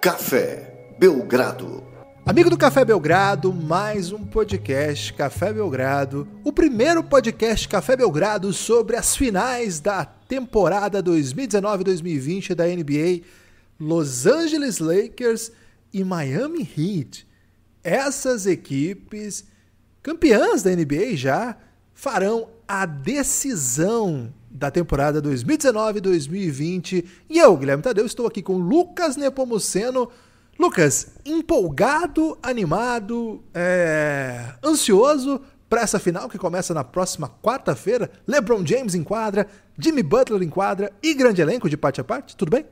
Café Belgrado. Amigo do Café Belgrado, mais um podcast Café Belgrado, o primeiro podcast Café Belgrado sobre as finais da temporada 2019-2020 da NBA, Los Angeles Lakers e Miami Heat. Essas equipes, campeãs da NBA já, farão a decisão da temporada 2019-2020. E eu, Guilherme Tadeu, estou aqui com Lucas Nepomuceno. Lucas, empolgado, animado, ansioso para essa final que começa na próxima quarta-feira. LeBron James em quadra, Jimmy Butler em quadra e grande elenco de parte a parte. Tudo bem?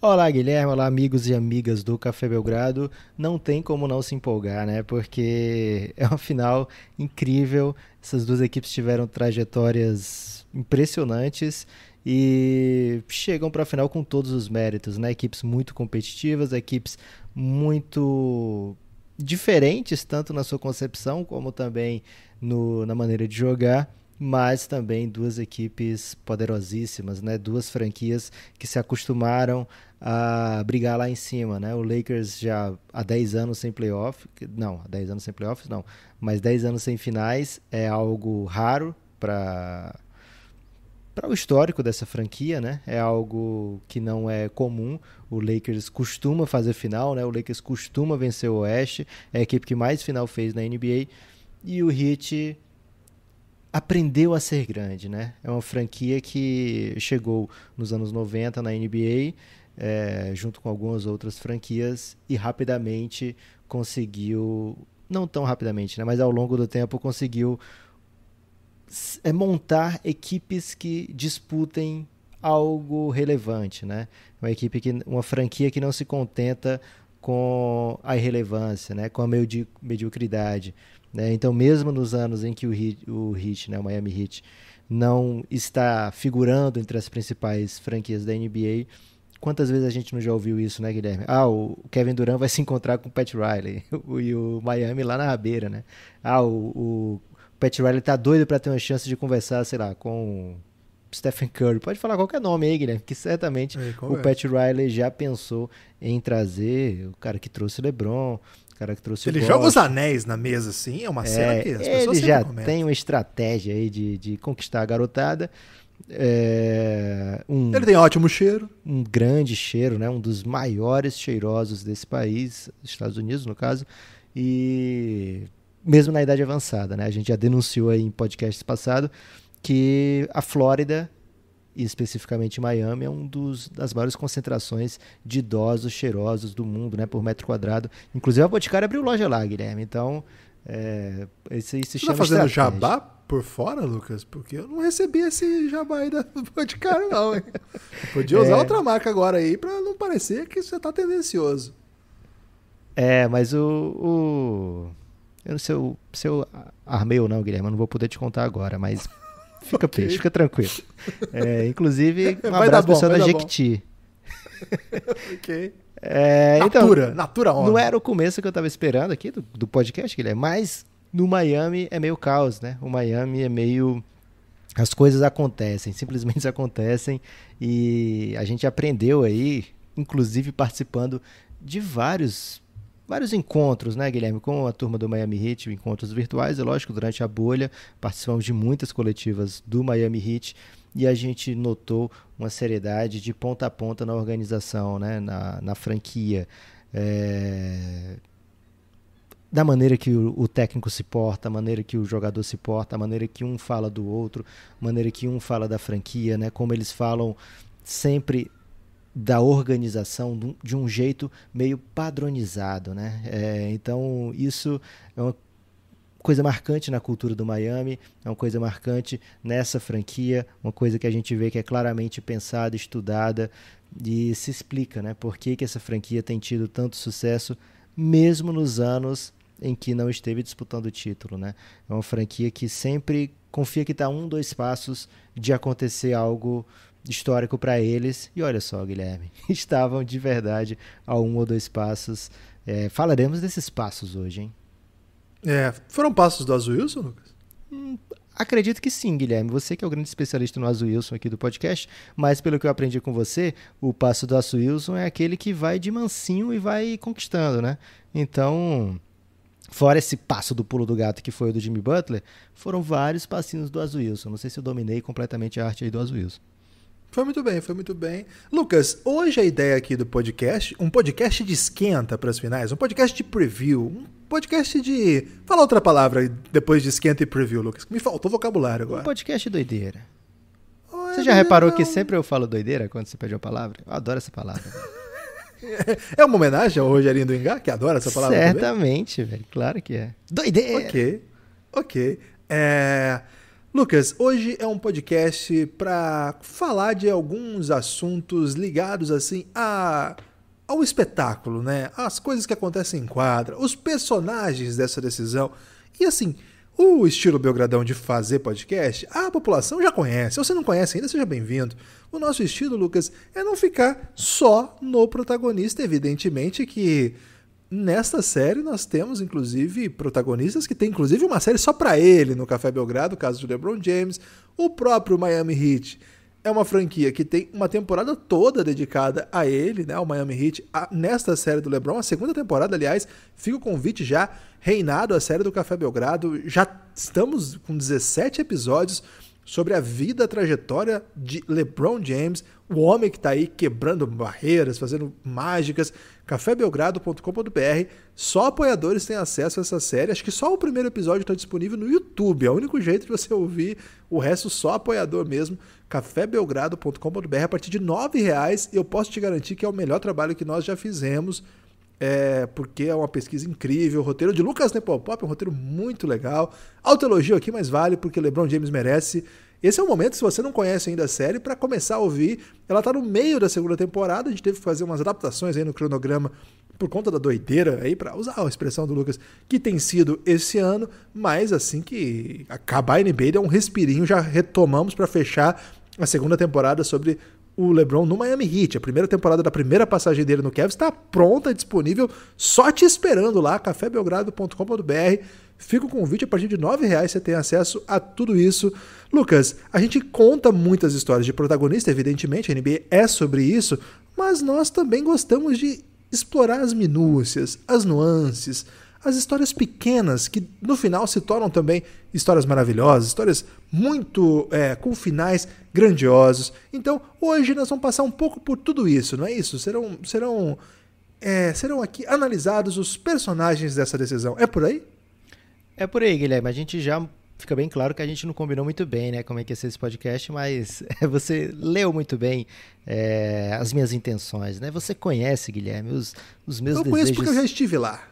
Olá, Guilherme. Olá, amigos e amigas do Café Belgrado. Não tem como não se empolgar, né? Porque é uma final incrível. Essas duas equipes tiveram trajetórias impressionantes e chegam para a final com todos os méritos, né? Equipes muito competitivas, equipes muito diferentes, tanto na sua concepção como também na maneira de jogar, mas também duas equipes poderosíssimas, né? Duas franquias que se acostumaram a brigar lá em cima, né? O Lakers já há 10 anos sem playoff, não, há 10 anos sem playoffs não, mas 10 anos sem finais é algo raro para o histórico dessa franquia, né? É algo que não é comum. O Lakers costuma fazer final, né? O Lakers costuma vencer o Oeste, é a equipe que mais final fez na NBA, e o Heat aprendeu a ser grande, né? É uma franquia que chegou nos anos 90 na NBA, junto com algumas outras franquias, e rapidamente conseguiu, não tão rapidamente, né? Mas ao longo do tempo conseguiu montar equipes que disputem algo relevante, né? Uma franquia que não se contenta com a irrelevância, né? Com a mediocridade, né? Então, mesmo nos anos em que o Heat, né? O Miami Heat, não está figurando entre as principais franquias da NBA, quantas vezes a gente não já ouviu isso, né, Guilherme? O Kevin Durant vai se encontrar com o Pat Riley e o Miami lá na rabeira, né? O Pat Riley tá doido para ter uma chance de conversar, sei lá, com Stephen Curry. Pode falar qualquer nome aí, Guilherme, que certamente o Pat Riley já pensou em trazer o cara que trouxe o LeBron, o cara que trouxe Ele o joga os anéis na mesa, assim, é uma cena que as pessoas ele já comentam. tem uma estratégia aí de conquistar a garotada. Ele tem ótimo cheiro. Um grande cheiro, né? Um dos maiores cheirosos desse país, Estados Unidos, no caso, e mesmo na idade avançada, né? A gente já denunciou aí em podcasts passados que a Flórida, e especificamente Miami, é das maiores concentrações de idosos cheirosos do mundo, né? Por metro quadrado. Inclusive a Boticário abriu loja lá, Guilherme. Então, isso se chama tá fazendo estratégia. jabá por fora, Lucas? Porque eu não recebi esse jabá aí da Boticário, não, hein? Podia usar outra marca agora aí pra não parecer que você tá tendencioso. Mas eu não sei se eu armei ou não, Guilherme, eu não vou poder te contar agora, mas fica peixe, fica tranquilo. Inclusive, um abraço pro pessoal da Jequiti. Ok. Natura On. Não era o começo que eu estava esperando aqui do podcast, Guilherme, mas no Miami é meio caos, né? O Miami é meio... As coisas acontecem, simplesmente acontecem, e a gente aprendeu aí, inclusive participando de vários encontros, né, Guilherme, com a turma do Miami Heat, encontros virtuais, é lógico, durante a bolha, participamos de muitas coletivas do Miami Heat, e a gente notou uma seriedade de ponta a ponta na organização, né, na franquia, da maneira que o técnico se porta, a maneira que o jogador se porta, a maneira que um fala do outro, a maneira que um fala da franquia, né, como eles falam sempre da organização de um jeito meio padronizado, né? Então isso é uma coisa marcante na cultura do Miami, é uma coisa marcante nessa franquia, uma coisa que a gente vê que é claramente pensada, estudada, e se explica, né? Por que essa franquia tem tido tanto sucesso, mesmo nos anos em que não esteve disputando o título, né? É uma franquia que sempre confia que está 1-2 passos de acontecer algo histórico para eles, e olha só, Guilherme, estavam de verdade a 1 ou 2 passos. Falaremos desses passos hoje, hein? Foram passos do Azul Wilson, Lucas? Acredito que sim, Guilherme. Você que é o grande especialista no Azu Wilson aqui do podcast, mas pelo que eu aprendi com você, o passo do Azu Wilson é aquele que vai de mansinho e vai conquistando, né? Então, fora esse passo do pulo do gato que foi o do Jimmy Butler, foram vários passinhos do Azu Wilson. Não sei se eu dominei completamente a arte aí do Azu Wilson. Foi muito bem, foi muito bem. Lucas, hoje a ideia aqui do podcast, um podcast de esquenta para as finais, um podcast de preview, um podcast de... Fala outra palavra depois de esquenta e preview, Lucas. Me faltou vocabulário agora. Um podcast doideira. Você já reparou que sempre eu falo doideira quando você pede uma palavra? Eu adoro essa palavra. É uma homenagem ao Rogerinho do Engá, que adora essa palavra também? Certamente, velho. Claro que é. Doideira! Ok. Lucas, hoje é um podcast para falar de alguns assuntos ligados assim ao espetáculo, né? As coisas que acontecem em quadra, os personagens dessa decisão. E assim, o estilo Belgradão de fazer podcast, a população já conhece. Se você não conhece ainda, seja bem-vindo. O nosso estilo, Lucas, é não ficar só no protagonista. Evidentemente que nesta série nós temos, inclusive, protagonistas que tem, inclusive, uma série só para ele no Café Belgrado, o caso do LeBron James. O próprio Miami Heat é uma franquia que tem uma temporada toda dedicada a ele, né? O Miami Heat, nesta série do LeBron, a segunda temporada, aliás, fica o convite já, reinado a série do Café Belgrado. Já estamos com 17 episódios sobre a vida, a trajetória de LeBron James, o homem que está aí quebrando barreiras, fazendo mágicas. cafébelgrado.com.br. Só apoiadores têm acesso a essa série. Acho que só o primeiro episódio está disponível no YouTube. É o único jeito de você ouvir. O resto só apoiador mesmo. cafébelgrado.com.br. A partir de R$9, eu posso te garantir que é o melhor trabalho que nós já fizemos. Porque é uma pesquisa incrível. O roteiro de Lucas Nepopop é um roteiro muito legal. Autoelogio aqui, mas vale, porque LeBron James merece. Esse é o momento, se você não conhece ainda a série, para começar a ouvir. Ela está no meio da segunda temporada, a gente teve que fazer umas adaptações aí no cronograma por conta da doideira, aí para usar a expressão do Lucas, que tem sido esse ano, mas assim que acabar a NBA, dá um respirinho, já retomamos para fechar a segunda temporada sobre o LeBron no Miami Heat. A primeira temporada da primeira passagem dele no Cavs está pronta, disponível, só te esperando lá, cafébelgrado.com.br. Fica o convite, a partir de R$9 você tem acesso a tudo isso. Lucas, a gente conta muitas histórias de protagonista, evidentemente, a NBA é sobre isso, mas nós também gostamos de explorar as minúcias, as nuances, as histórias pequenas, que no final se tornam também histórias maravilhosas, histórias muito com finais grandiosos. Então, hoje nós vamos passar um pouco por tudo isso, não é isso? Serão aqui analisados os personagens dessa decisão. É por aí? É por aí, Guilherme. A gente já fica bem claro que a gente não combinou muito bem, né, como é que ia ser esse podcast, mas você leu muito bem as minhas intenções, né? Você conhece, Guilherme, os meus desejos. Eu conheço porque eu já estive lá.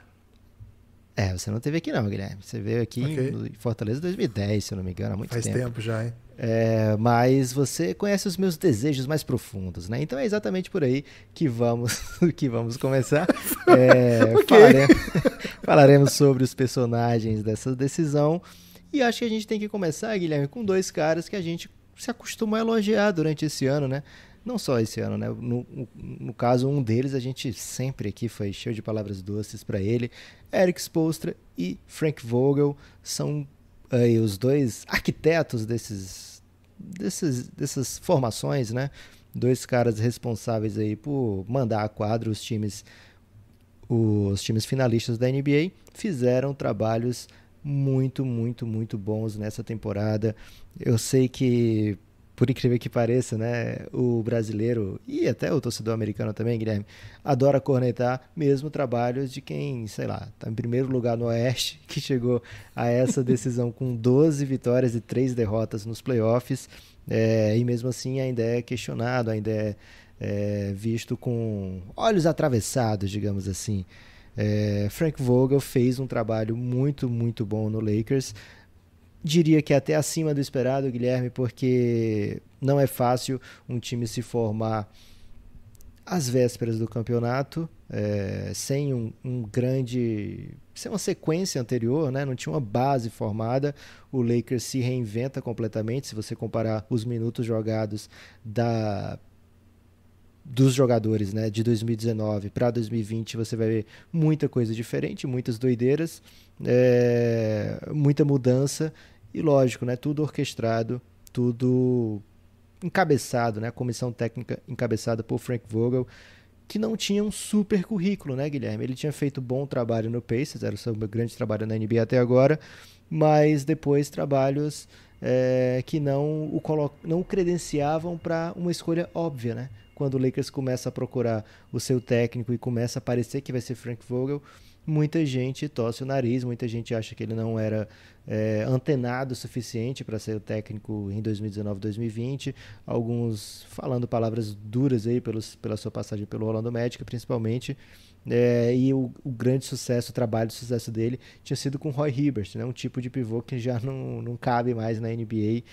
Você não esteve aqui não, Guilherme. Você veio aqui em Fortaleza em 2010, se eu não me engano, há muito tempo. Faz tempo já, hein? Mas você conhece os meus desejos mais profundos, né? Então é exatamente por aí que vamos começar. Falaremos sobre os personagens dessa decisão. E acho que a gente tem que começar, Guilherme, com dois caras que a gente se acostumou a elogiar durante esse ano, né? Não só esse ano, né? No caso, um deles, a gente sempre aqui foi cheio de palavras doces para ele. Erik Spoelstra e Frank Vogel são os dois arquitetos dessas formações, né? Dois caras responsáveis aí por mandar a quadra os times finalistas da NBA. Fizeram trabalhos muito, muito, muito bons nessa temporada. Eu sei que, por incrível que pareça, né, o brasileiro e até o torcedor americano também, Guilherme, adora cornetar mesmo trabalhos de quem, sei lá, está em primeiro lugar no Oeste, que chegou a essa decisão com 12 vitórias e 3 derrotas nos playoffs, e mesmo assim ainda é questionado, ainda é visto com olhos atravessados, digamos assim. Frank Vogel fez um trabalho muito, muito bom no Lakers. Diria que até acima do esperado, Guilherme, porque não é fácil um time se formar às vésperas do campeonato, sem sem uma sequência anterior, né? Não tinha uma base formada. O Lakers se reinventa completamente, se você comparar os minutos jogados dos jogadores, né, de 2019 para 2020, você vai ver muita coisa diferente, muitas doideiras, muita mudança, E lógico, né, tudo orquestrado, tudo encabeçado, né, a comissão técnica encabeçada por Frank Vogel, que não tinha um super currículo, né, Guilherme? Ele tinha feito bom trabalho no Pacers, era o seu grande trabalho na NBA até agora, mas depois trabalhos que não o credenciavam para uma escolha óbvia, né? Quando o Lakers começa a procurar o seu técnico e começa a parecer que vai ser Frank Vogel, muita gente torce o nariz, muita gente acha que ele não era antenado o suficiente para ser o técnico em 2019, 2020, alguns falando palavras duras aí pela sua passagem pelo Orlando Magic, principalmente, e o grande sucesso, o trabalho de sucesso dele tinha sido com Roy Hibbert, né, um tipo de pivô que já não cabe mais na NBA,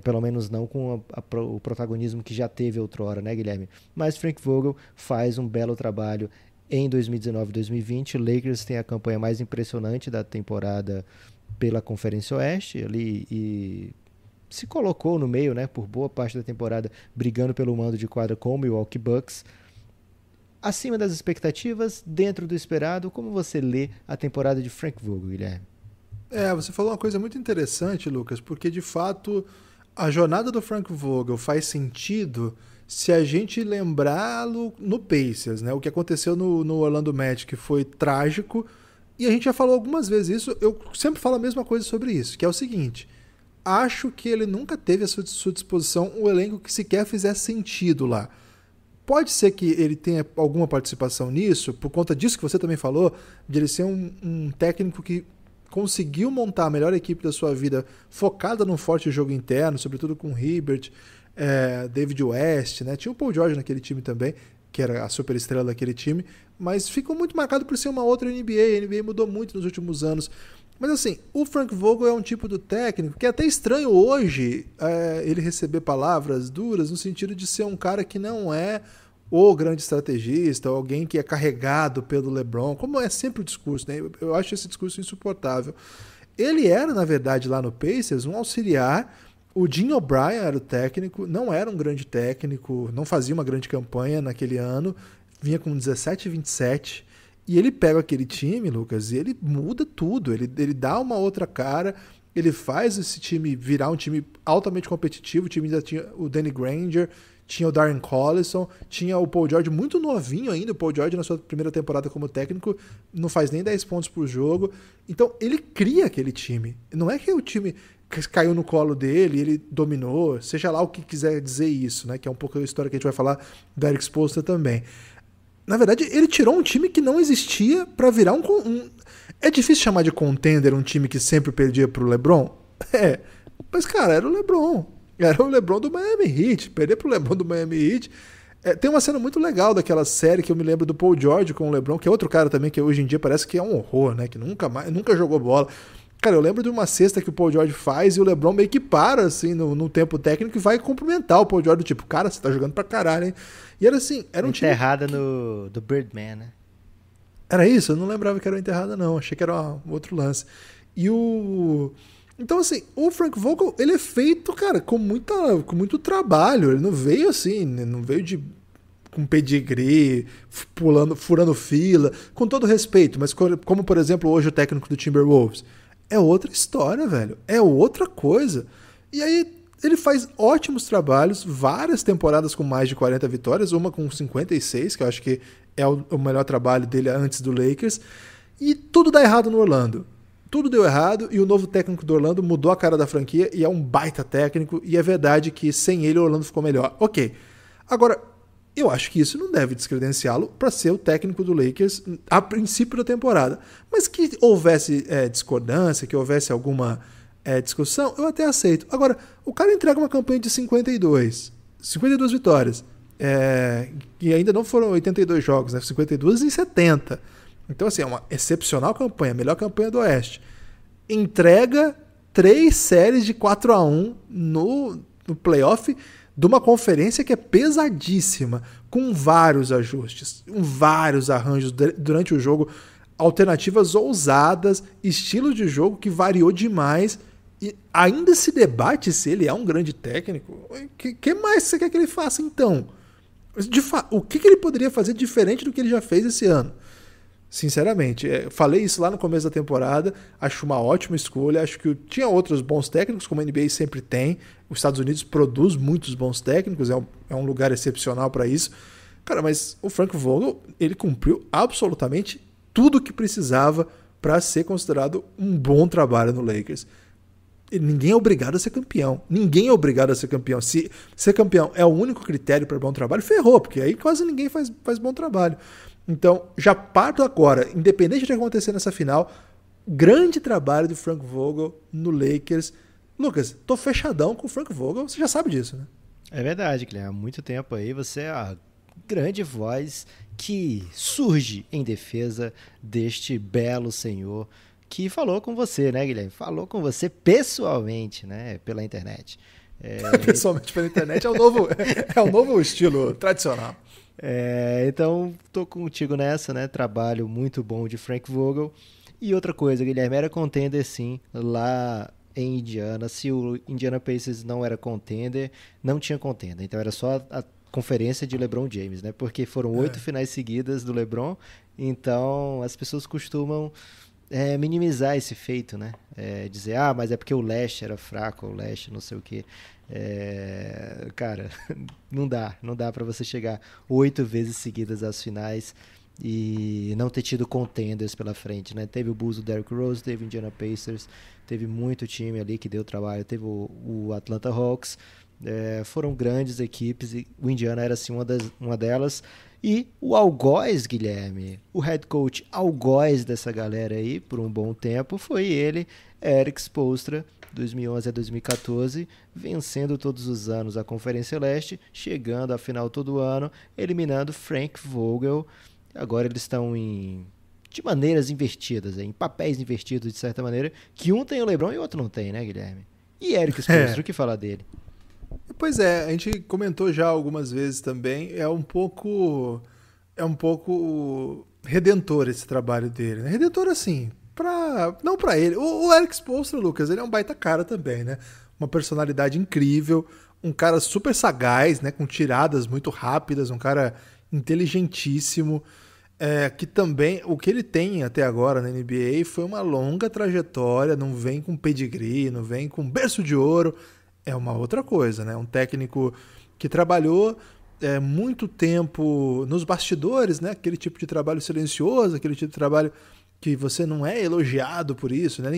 pelo menos não com o protagonismo que já teve outrora, né, Guilherme? Mas Frank Vogel faz um belo trabalho em 2019 e 2020. O Lakers tem a campanha mais impressionante da temporada pela Conferência Oeste ali, e se colocou no meio, né, por boa parte da temporada, brigando pelo mando de quadra com o Milwaukee Bucks. Acima das expectativas, dentro do esperado, como você lê a temporada de Frank Vogel, Guilherme? Você falou uma coisa muito interessante, Lucas, porque de fato a jornada do Frank Vogel faz sentido se a gente lembrá-lo no Pacers, né? O que aconteceu no Orlando Magic foi trágico, e a gente já falou algumas vezes isso, eu sempre falo a mesma coisa sobre isso, que é o seguinte: acho que ele nunca teve à sua disposição um elenco que sequer fizesse sentido lá. Pode ser que ele tenha alguma participação nisso, por conta disso que você também falou, de ele ser um técnico que conseguiu montar a melhor equipe da sua vida focada num forte jogo interno, sobretudo com Hibbert, David West, né? Tinha o Paul George naquele time também, que era a superestrela daquele time, mas ficou muito marcado por ser uma outra NBA. A NBA mudou muito nos últimos anos. Mas assim, o Frank Vogel é um tipo do técnico que é até estranho hoje ele receber palavras duras, no sentido de ser um cara que não é o grande estrategista, alguém que é carregado pelo LeBron, como é sempre o discurso, né? Eu acho esse discurso insuportável. Ele era, na verdade, lá no Pacers, um auxiliar. O Jim O'Brien era o técnico, não era um grande técnico, não fazia uma grande campanha naquele ano, vinha com 17-27, e ele pega aquele time, Lucas, e ele muda tudo, ele dá uma outra cara, ele faz esse time virar um time altamente competitivo. O time ainda tinha o Danny Granger, tinha o Darren Collison, tinha o Paul George muito novinho ainda. O Paul George, na sua primeira temporada como técnico, não faz nem 10 pontos por jogo. Então ele cria aquele time. Não é que o time caiu no colo dele, ele dominou, seja lá o que quiser dizer isso, né? Que é um pouco a história que a gente vai falar do Eric Spoelstra também. Na verdade, ele tirou um time que não existia para virar É difícil chamar de contender um time que sempre perdia pro LeBron? Mas cara, era o LeBron. Era o LeBron do Miami Heat. Perder pro LeBron do Miami Heat. Tem uma cena muito legal daquela série que eu me lembro do Paul George com o LeBron, que é outro cara também que hoje em dia parece que é um horror, né? Que nunca jogou bola. Cara, eu lembro de uma cesta que o Paul George faz e o LeBron meio que para, assim, no tempo técnico e vai cumprimentar o Paul George, do tipo, cara, você tá jogando pra caralho, hein? E era assim, era um time... Enterrada do Birdman, né? Era isso? Eu não lembrava que era uma enterrada, não. Achei que era um outro lance. Então, assim, o Frank Vogel, ele é feito, cara, com muito trabalho. Ele não veio assim, não veio com pedigree, furando fila, com todo respeito. Mas como, por exemplo, hoje o técnico do Timberwolves. É outra história, velho. É outra coisa. E aí ele faz ótimos trabalhos, várias temporadas com mais de 40 vitórias, uma com 56, que eu acho que é o melhor trabalho dele antes do Lakers. E tudo dá errado no Orlando. Tudo deu errado e o novo técnico do Orlando mudou a cara da franquia e é um baita técnico. E é verdade que sem ele o Orlando ficou melhor. Ok. Agora, eu acho que isso não deve descredenciá-lo para ser o técnico do Lakers a princípio da temporada. Mas que houvesse discordância, que houvesse alguma discussão, eu até aceito. Agora, o cara entrega uma campanha de 52 vitórias, e ainda não foram 82 jogos, né? 52 em 70. Então, assim, é uma excepcional campanha, a melhor campanha do Oeste. Entrega 3 séries de 4-1 no playoff de uma conferência que é pesadíssima, com vários ajustes, com vários arranjos durante o jogo, alternativas ousadas, estilo de jogo que variou demais, e ainda se debate se ele é um grande técnico. O que mais você quer que ele faça, então? O que ele poderia fazer diferente do que ele já fez esse ano? Sinceramente, falei isso lá no começo da temporada, acho uma ótima escolha, acho que tinha outros bons técnicos, como a NBA sempre tem, os Estados Unidos produz muitos bons técnicos, é um lugar excepcional para isso. Cara, mas o Frank Vogel, ele cumpriu absolutamente tudo o que precisava para ser considerado um bom trabalho no Lakers. Ninguém é obrigado a ser campeão. Ninguém é obrigado a ser campeão. Se ser campeão é o único critério para bom trabalho, ferrou, porque aí quase ninguém faz bom trabalho. Então, já parto agora, independente do que acontecer nessa final, grande trabalho do Frank Vogel no Lakers. Lucas, tô fechadão com o Frank Vogel, você já sabe disso, né? É verdade, Guilherme. Há muito tempo aí você é a grande voz que surge em defesa deste belo senhor que falou com você, né, Guilherme? Falou com você pessoalmente, né, pela internet. Pessoalmente pela internet é o novo estilo tradicional. Então, tô contigo nessa, né? Trabalho muito bom de Frank Vogel. E outra coisa, Guilherme, era contender sim lá em Indiana. Se o Indiana Pacers não era contender, não tinha contender. Então era só a conferência de LeBron James, né? Porque foram 8 finais seguidas do LeBron. Então as pessoas costumam minimizar esse feito, né? Dizer, mas é porque o leste era fraco, o leste não sei o quê. Cara, não dá para você chegar 8 vezes seguidas às finais e não ter tido contenders pela frente, né? Teve o Bulls do Derrick Rose, teve o Indiana Pacers, teve muito time ali que deu trabalho, teve o Atlanta Hawks, foram grandes equipes e o Indiana era assim uma delas. E o algoz, Guilherme, o head coach algoz dessa galera aí por um bom tempo foi ele, Erik Spoelstra, 2011 a 2014, vencendo todos os anos a Conferência Leste, chegando à final todo ano, eliminando Frank Vogel. Agora eles estão de maneiras invertidas, em papéis invertidos de certa maneira, que um tem o LeBron e o outro não tem, né, Guilherme? E Erik Spoelstra, o que falar dele? Pois é, a gente comentou já algumas vezes também, é um pouco redentor esse trabalho dele, né? Redentor assim, não pra ele. O Erik Spoelstra, Lucas, ele é um baita cara também, né? Uma personalidade incrível, um cara super sagaz, né? Com tiradas muito rápidas, um cara inteligentíssimo, que também, o que ele tem até agora na NBA foi uma longa trajetória, não vem com pedigree, não vem com berço de ouro, é uma outra coisa, né? Um técnico que trabalhou muito tempo nos bastidores, né? Aquele tipo de trabalho silencioso, aquele tipo de trabalho que você não é elogiado por isso, né?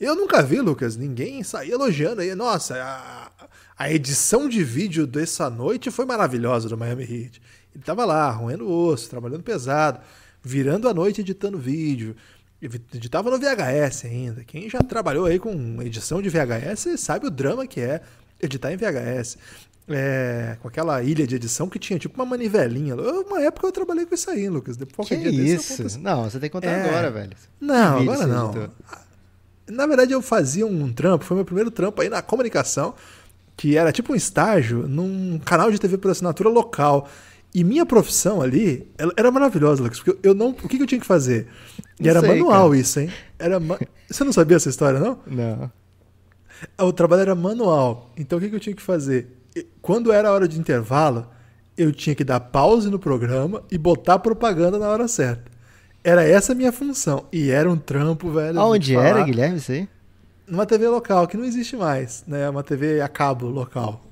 Eu nunca vi, Lucas, ninguém sair elogiando aí. Nossa, a edição de vídeo dessa noite foi maravilhosa do Miami Heat. Ele estava lá, roendo osso, trabalhando pesado, virando a noite editando vídeo. Editava no VHS ainda. Quem já trabalhou aí com edição de VHS sabe o drama que é editar em VHS. Com aquela ilha de edição que tinha tipo uma manivelinha. Uma época eu trabalhei com isso aí, Lucas. Que isso? Não, você tem que contar agora, velho. Não, agora não. Na verdade eu fazia um trampo, foi meu primeiro trampo aí na comunicação, que era tipo um estágio num canal de TV por assinatura local. E minha profissão ali era maravilhosa, Lucas, porque o que eu tinha que fazer? E era manual, cara. Isso, hein? Você não sabia essa história, não? Não. O trabalho era manual. Então o que eu tinha que fazer? Quando era a hora de intervalo, eu tinha que dar pause no programa e botar propaganda na hora certa. Era essa a minha função. E era um trampo, velho. Aonde era, Guilherme, isso aí? Numa TV local, que não existe mais, né? Uma TV a cabo local.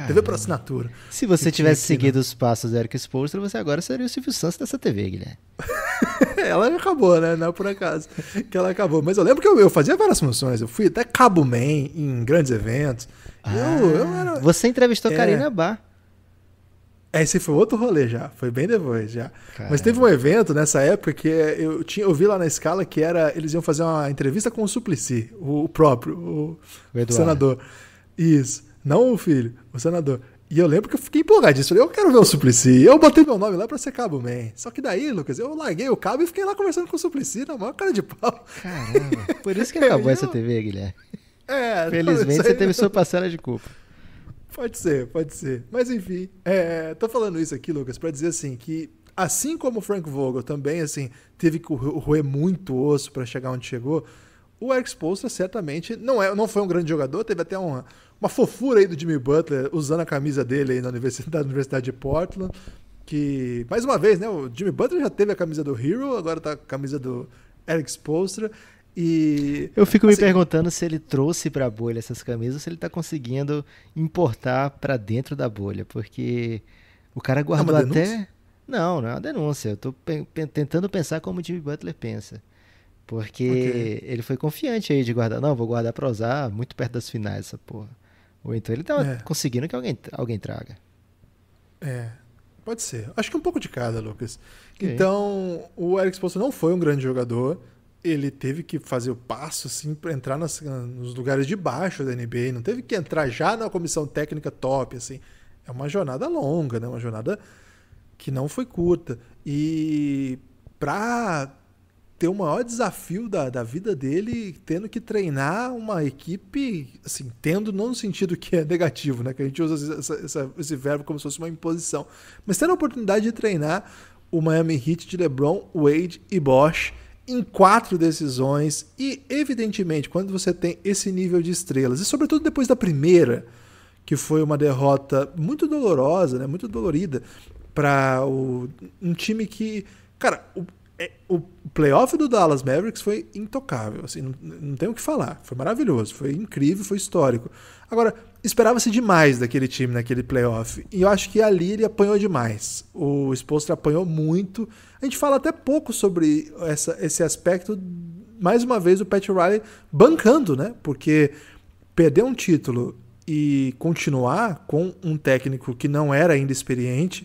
TV por assinatura. Se você tivesse seguido os passos do Erik Spoelstra, você agora seria o Silvio Santos dessa TV, Guilherme. Ela acabou, né? Não é por acaso que ela acabou. Mas eu lembro que eu fazia várias funções. Eu fui até Cabo Man em grandes eventos. Você entrevistou Karina Bar. Esse foi outro rolê já. Foi bem depois já. Caramba. Mas teve um evento nessa época que eu vi lá na escala que eles iam fazer uma entrevista com o Suplicy, o senador. Isso. Não o filho, o senador. E eu lembro que eu fiquei empolgadíssimo. Eu quero ver o Suplicy. Eu botei meu nome lá pra ser Cabo Man. Só que daí, Lucas, eu larguei o cabo e fiquei lá conversando com o Suplicy na maior cara de pau. Caramba. Por isso que acabou essa TV, Guilherme. Felizmente você teve sua parcela de culpa. Pode ser. Mas enfim, tô falando isso aqui, Lucas, pra dizer assim, que assim como o Frank Vogel também, assim, teve que roer muito osso pra chegar onde chegou, o Erik Spoelstra certamente não foi um grande jogador, teve até uma fofura aí do Jimmy Butler usando a camisa dele aí da Universidade de Portland, que, mais uma vez, né, o Jimmy Butler já teve a camisa do Hero, agora tá com a camisa do Eric Spoelstra. E eu fico me perguntando se ele trouxe para a bolha essas camisas ou se ele está conseguindo importar para dentro da bolha, porque o cara guardou até... Não é uma denúncia. Eu tô tentando pensar como o Jimmy Butler pensa. Porque ele foi confiante aí de guardar. Não, vou guardar pra usar muito perto das finais, essa porra. Ou então ele tava conseguindo que alguém traga. Pode ser. Acho que um pouco de cada, Lucas. Okay. Então, o Eric Spoelstra não foi um grande jogador. Ele teve que fazer o passo, assim, pra entrar nos lugares de baixo da NBA. Não teve que entrar já na comissão técnica top, assim. É uma jornada longa, né? Uma jornada que não foi curta. E pra ter o maior desafio da vida dele, tendo que treinar uma equipe, assim, tendo não no sentido que é negativo, né? Que a gente usa esse verbo como se fosse uma imposição. Mas tendo a oportunidade de treinar o Miami Heat de LeBron, Wade e Bosh em 4 decisões. E, evidentemente, quando você tem esse nível de estrelas, e sobretudo depois da primeira, que foi uma derrota muito dolorosa, né? Muito dolorida, para um time que... Cara, o playoff do Dallas Mavericks foi intocável, assim, não tem o que falar. Foi maravilhoso, foi incrível, foi histórico. Agora, esperava-se demais daquele time naquele playoff. E eu acho que ali ele apanhou demais. O Spoelstra apanhou muito. A gente fala até pouco sobre esse aspecto, mais uma vez, o Pat Riley bancando, né? Porque perder um título e continuar com um técnico que não era ainda experiente...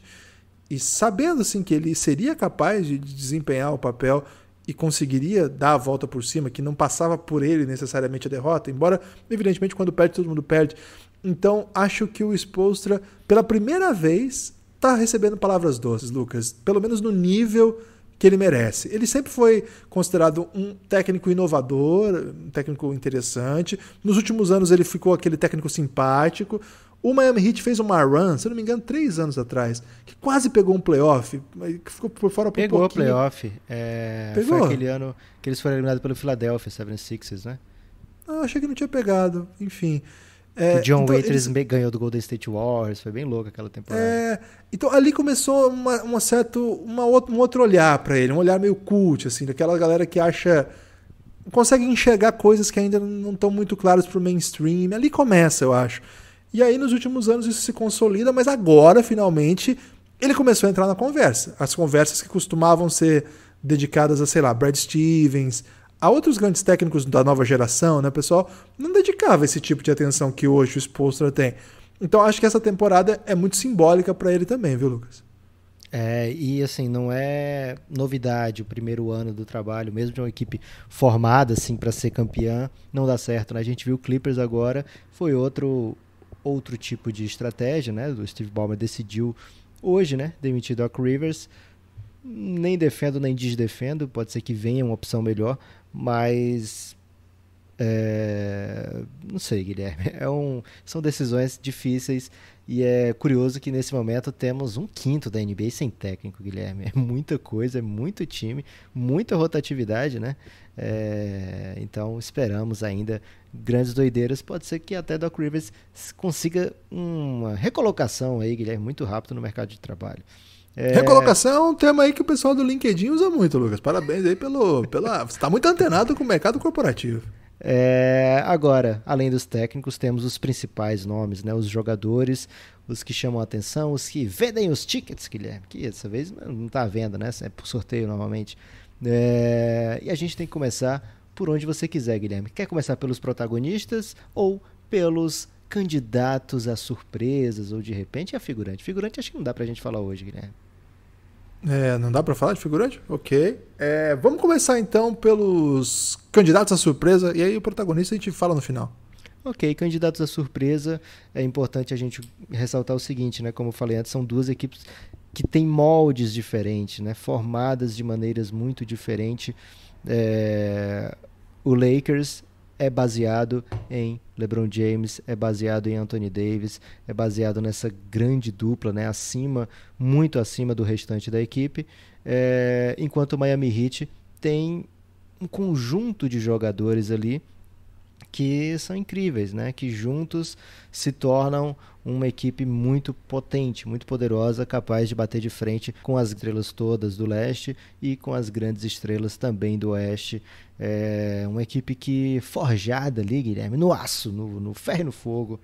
E sabendo assim, que ele seria capaz de desempenhar o papel e conseguiria dar a volta por cima, que não passava por ele necessariamente a derrota, embora, evidentemente, quando perde, todo mundo perde. Então, acho que o Spoelstra, pela primeira vez, está recebendo palavras doces, Lucas. Pelo menos no nível que ele merece. Ele sempre foi considerado um técnico inovador, um técnico interessante. Nos últimos anos, ele ficou aquele técnico simpático. O Miami Heat fez uma run, se eu não me engano, 3 anos atrás, que quase pegou um playoff, que ficou por fora por pouquinho. Pegou playoff. Pegou? Foi aquele ano que eles foram eliminados pelo Philadelphia 76ers, né? Achei que não tinha pegado, enfim. O John Waiters ganhou do Golden State Warriors, foi bem louco aquela temporada. Então ali começou um outro olhar para ele, um olhar meio cult, assim, daquela galera que consegue enxergar coisas que ainda não estão muito claras pro mainstream. Ali começa, eu acho. E aí, nos últimos anos, isso se consolida, mas agora, finalmente, ele começou a entrar na conversa. As conversas que costumavam ser dedicadas a, sei lá, Brad Stevens, a outros grandes técnicos da nova geração, né? O pessoal não dedicava esse tipo de atenção que hoje o Spoelstra tem. Então, acho que essa temporada é muito simbólica para ele também, viu, Lucas? E assim, não é novidade o primeiro ano do trabalho, mesmo de uma equipe formada assim para ser campeã, não dá certo, né? A gente viu o Clippers agora, foi outro tipo de estratégia, né? O Steve Ballmer decidiu hoje, né, demitir Doc Rivers. Nem defendo, nem desdefendo, pode ser que venha uma opção melhor, mas não sei, Guilherme. São decisões difíceis e é curioso que nesse momento temos 1/5 da NBA sem técnico, Guilherme. É muita coisa, é muito time, muita rotatividade, né? Então esperamos ainda grandes doideiras. Pode ser que até Doc Rivers consiga uma recolocação aí, Guilherme, muito rápido no mercado de trabalho. Recolocação é um tema aí que o pessoal do LinkedIn usa muito, Lucas. Parabéns aí pela... Você está muito antenado com o mercado corporativo. Agora, além dos técnicos, temos os principais nomes, né? Os jogadores, os que chamam a atenção, os que vendem os tickets, Guilherme, que dessa vez não está à venda, né? É por sorteio normalmente. E a gente tem que começar por onde você quiser, Guilherme. Quer começar pelos protagonistas ou pelos candidatos a surpresas ou de repente a figurante? Figurante acho que não dá pra gente falar hoje, Guilherme. Não dá pra falar de figurante? Ok. Vamos começar então pelos candidatos à surpresa e aí o protagonista a gente fala no final. Ok, candidatos à surpresa, é importante a gente ressaltar o seguinte, né? Como eu falei antes, são duas equipes que têm moldes diferentes, né? Formadas de maneiras muito diferentes. O Lakers é baseado em LeBron James, é baseado em Anthony Davis, é baseado nessa grande dupla, né, muito acima do restante da equipe, enquanto o Miami Heat tem um conjunto de jogadores ali que são incríveis, né? Que juntos se tornam uma equipe muito potente, muito poderosa, capaz de bater de frente com as estrelas todas do leste e com as grandes estrelas também do oeste. É uma equipe que forjada ali, Guilherme, no aço, no ferro e no fogo.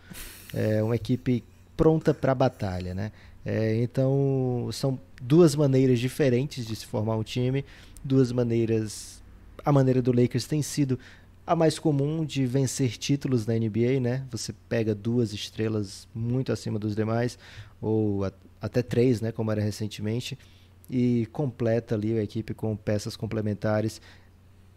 É uma equipe pronta para a batalha, né? Então são duas maneiras diferentes de se formar um time, duas maneiras. A maneira do Lakers tem sido a mais comum de vencer títulos na NBA, né? Você pega duas estrelas muito acima dos demais, ou até três, né? Como era recentemente, e completa ali a equipe com peças complementares.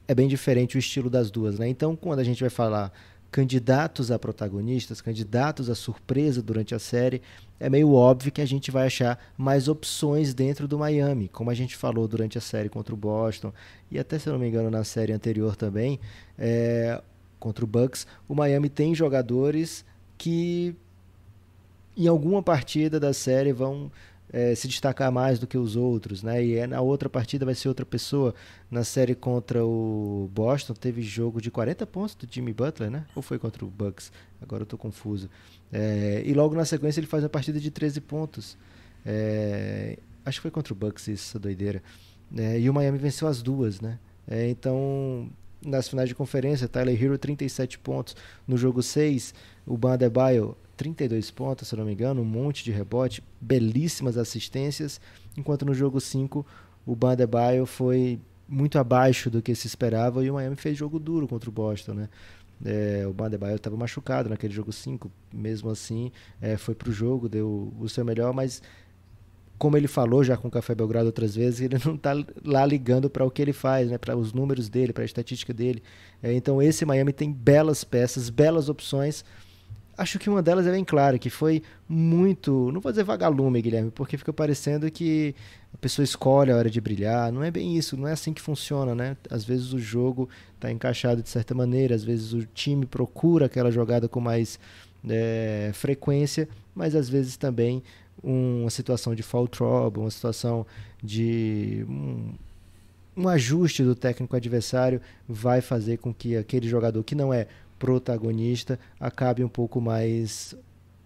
É bem diferente o estilo das duas, né? Então, quando a gente vai falar candidatos a protagonistas, candidatos a surpresa durante a série, é meio óbvio que a gente vai achar mais opções dentro do Miami, como a gente falou durante a série contra o Boston, e até, se eu não me engano, na série anterior também, contra o Bucks, o Miami tem jogadores que em alguma partida da série vão se destacar mais do que os outros, né? E na outra partida vai ser outra pessoa. Na série contra o Boston teve jogo de 40 pontos do Jimmy Butler, né? Ou foi contra o Bucks? Agora eu tô confuso. E logo na sequência ele faz uma partida de 13 pontos. Acho que foi contra o Bucks essa doideira. E o Miami venceu as duas, né? Então, nas finais de conferência, Tyler Hero 37 pontos. No jogo 6, o Bam Adebayo 32 pontos, se não me engano, um monte de rebote, belíssimas assistências, enquanto no jogo 5 o Bam Adebayo foi muito abaixo do que se esperava e o Miami fez jogo duro contra o Boston, né? O Bam Adebayo estava machucado naquele jogo 5, mesmo assim foi pro jogo, deu o seu melhor, mas como ele falou já com o Café Belgrado outras vezes, ele não está lá ligando para o que ele faz, né? Para os números dele, para a estatística dele. Então esse Miami tem belas peças, belas opções. Acho que uma delas é bem clara, que foi muito, não vou dizer vagalume, Guilherme, porque fica parecendo que a pessoa escolhe a hora de brilhar. Não é bem isso, não é assim que funciona, né? Às vezes o jogo está encaixado de certa maneira, às vezes o time procura aquela jogada com mais frequência, mas às vezes também uma situação de foul trouble, uma situação de um ajuste do técnico adversário vai fazer com que aquele jogador que não é protagonista acabe um pouco mais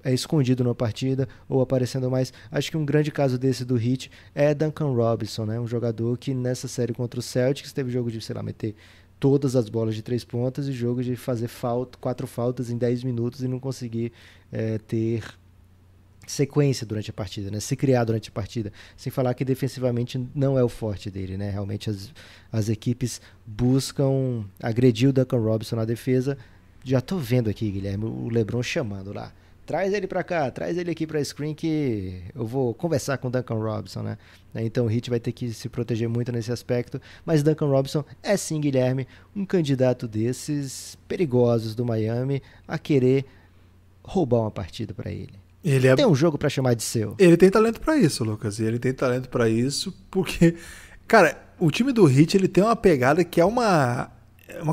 escondido na partida ou aparecendo mais. Acho que um grande caso desse do Heat é Duncan Robinson, né? Um jogador que nessa série contra o Celtics teve jogo de, meter todas as bolas de 3 pontos e jogo de fazer 4 faltas em 10 minutos e não conseguir ter sequência durante a partida, né? Se criar durante a partida, sem falar que defensivamente não é o forte dele, né? Realmente as equipes buscam agredir o Duncan Robinson na defesa. Já tô vendo aqui, Guilherme, o LeBron chamando lá. Traz ele pra cá, traz ele aqui pra screen que eu vou conversar com o Duncan Robinson, né? Então o Heat vai ter que se proteger muito nesse aspecto. Mas Duncan Robinson é sim, Guilherme, um candidato desses perigosos do Miami a querer roubar uma partida pra ele. Tem um jogo pra chamar de seu. Ele tem talento pra isso, Lucas. E ele tem talento pra isso porque, cara, o time do Heat ele tem uma pegada que é uma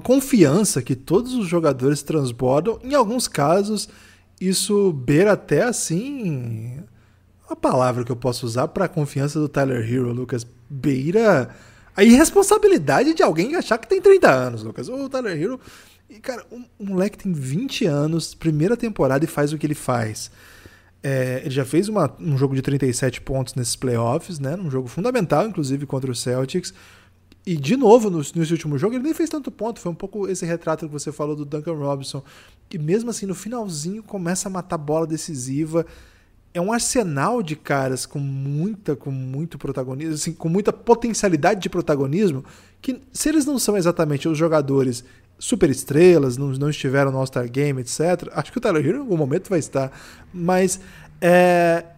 confiança que todos os jogadores transbordam. Em alguns casos, isso beira até, assim, a palavra que eu posso usar para a confiança do Tyler Hero, Lucas. Beira a irresponsabilidade de alguém achar que tem 30 anos, Lucas. O Tyler Hero, cara, o moleque tem 20 anos, primeira temporada e faz o que ele faz. Ele já fez um jogo de 37 pontos nesses playoffs, né? Um jogo fundamental, inclusive, contra o Celtics. E, de novo, nesse último jogo, ele nem fez tanto ponto. Foi um pouco esse retrato que você falou do Duncan Robinson. E mesmo assim, no finalzinho, começa a matar bola decisiva. É um arsenal de caras com muito protagonismo, assim, com muita potencialidade de protagonismo, que se eles não são exatamente os jogadores super estrelas, não estiveram no All-Star Game, etc., acho que o Tyler Hero em algum momento vai estar. Mas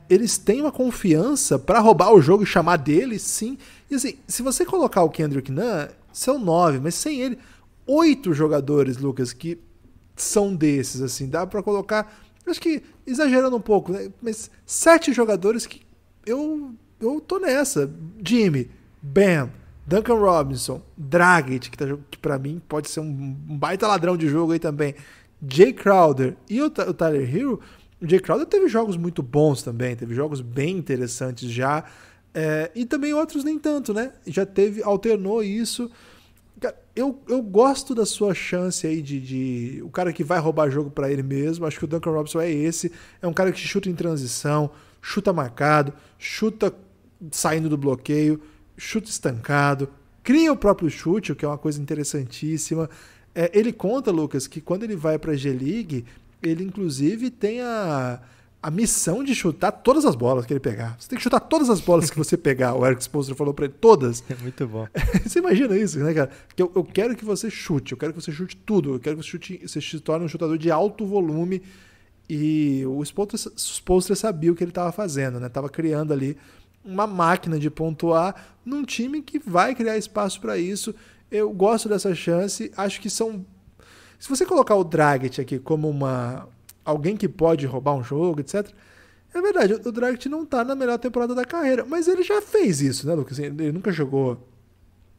eles têm uma confiança para roubar o jogo e chamar dele, sim. E assim, se você colocar o Kendrick Nunn, são 9, mas sem ele, 8 jogadores, Lucas, que são desses, assim, dá para colocar, acho que exagerando um pouco, né? Mas 7 jogadores que eu tô nessa. Jimmy, Bam, Duncan Robinson, Dragic, que pra mim pode ser um baita ladrão de jogo aí também, Jay Crowder e o Tyler Hero. O Jay Crowder teve jogos muito bons também, teve jogos bem interessantes já, e também outros nem tanto, né? Já alternou isso. Eu gosto da sua chance aí de o cara que vai roubar jogo pra ele mesmo. Acho que o Duncan Robinson é esse. É um cara que chuta em transição, chuta marcado, chuta saindo do bloqueio, chuta estancado, cria o próprio chute, o que é uma coisa interessantíssima. Ele conta, Lucas, que quando ele vai pra G-League, ele inclusive tem a missão de chutar todas as bolas que ele pegar. Você tem que chutar todas as bolas que você pegar. O Eric Spoelstra falou pra ele, todas. É muito bom. Você imagina isso, né, cara? Que eu quero que você chute, eu quero que você chute tudo, eu quero que você se torne um chutador de alto volume. E o Spoelstra sabia o que ele estava fazendo, né? Tava criando ali uma máquina de pontuar num time que vai criar espaço para isso. Eu gosto dessa chance, acho que são... Se você colocar o Dragic aqui como alguém que pode roubar um jogo, etc. É verdade, o Dragic não tá na melhor temporada da carreira, mas ele já fez isso, né, Lucas? Ele nunca jogou,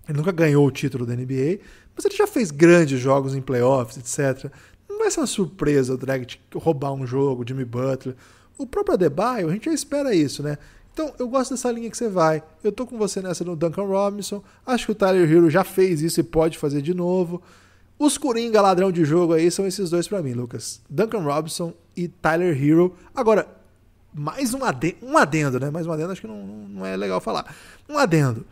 ele nunca ganhou o título da NBA, mas ele já fez grandes jogos em playoffs, etc. Não vai ser uma surpresa o Dragic roubar um jogo, Jimmy Butler. O próprio Adebayo, a gente já espera isso, né? Então, eu gosto dessa linha que você vai. Eu tô com você nessa no Duncan Robinson. Acho que o Tyler Hero já fez isso e pode fazer de novo. Os Coringa ladrão de jogo aí são esses dois pra mim, Lucas. Duncan Robinson e Tyler Hero. Agora, mais um adendo, né? Mais um adendo, acho que não é legal falar. Um adendo.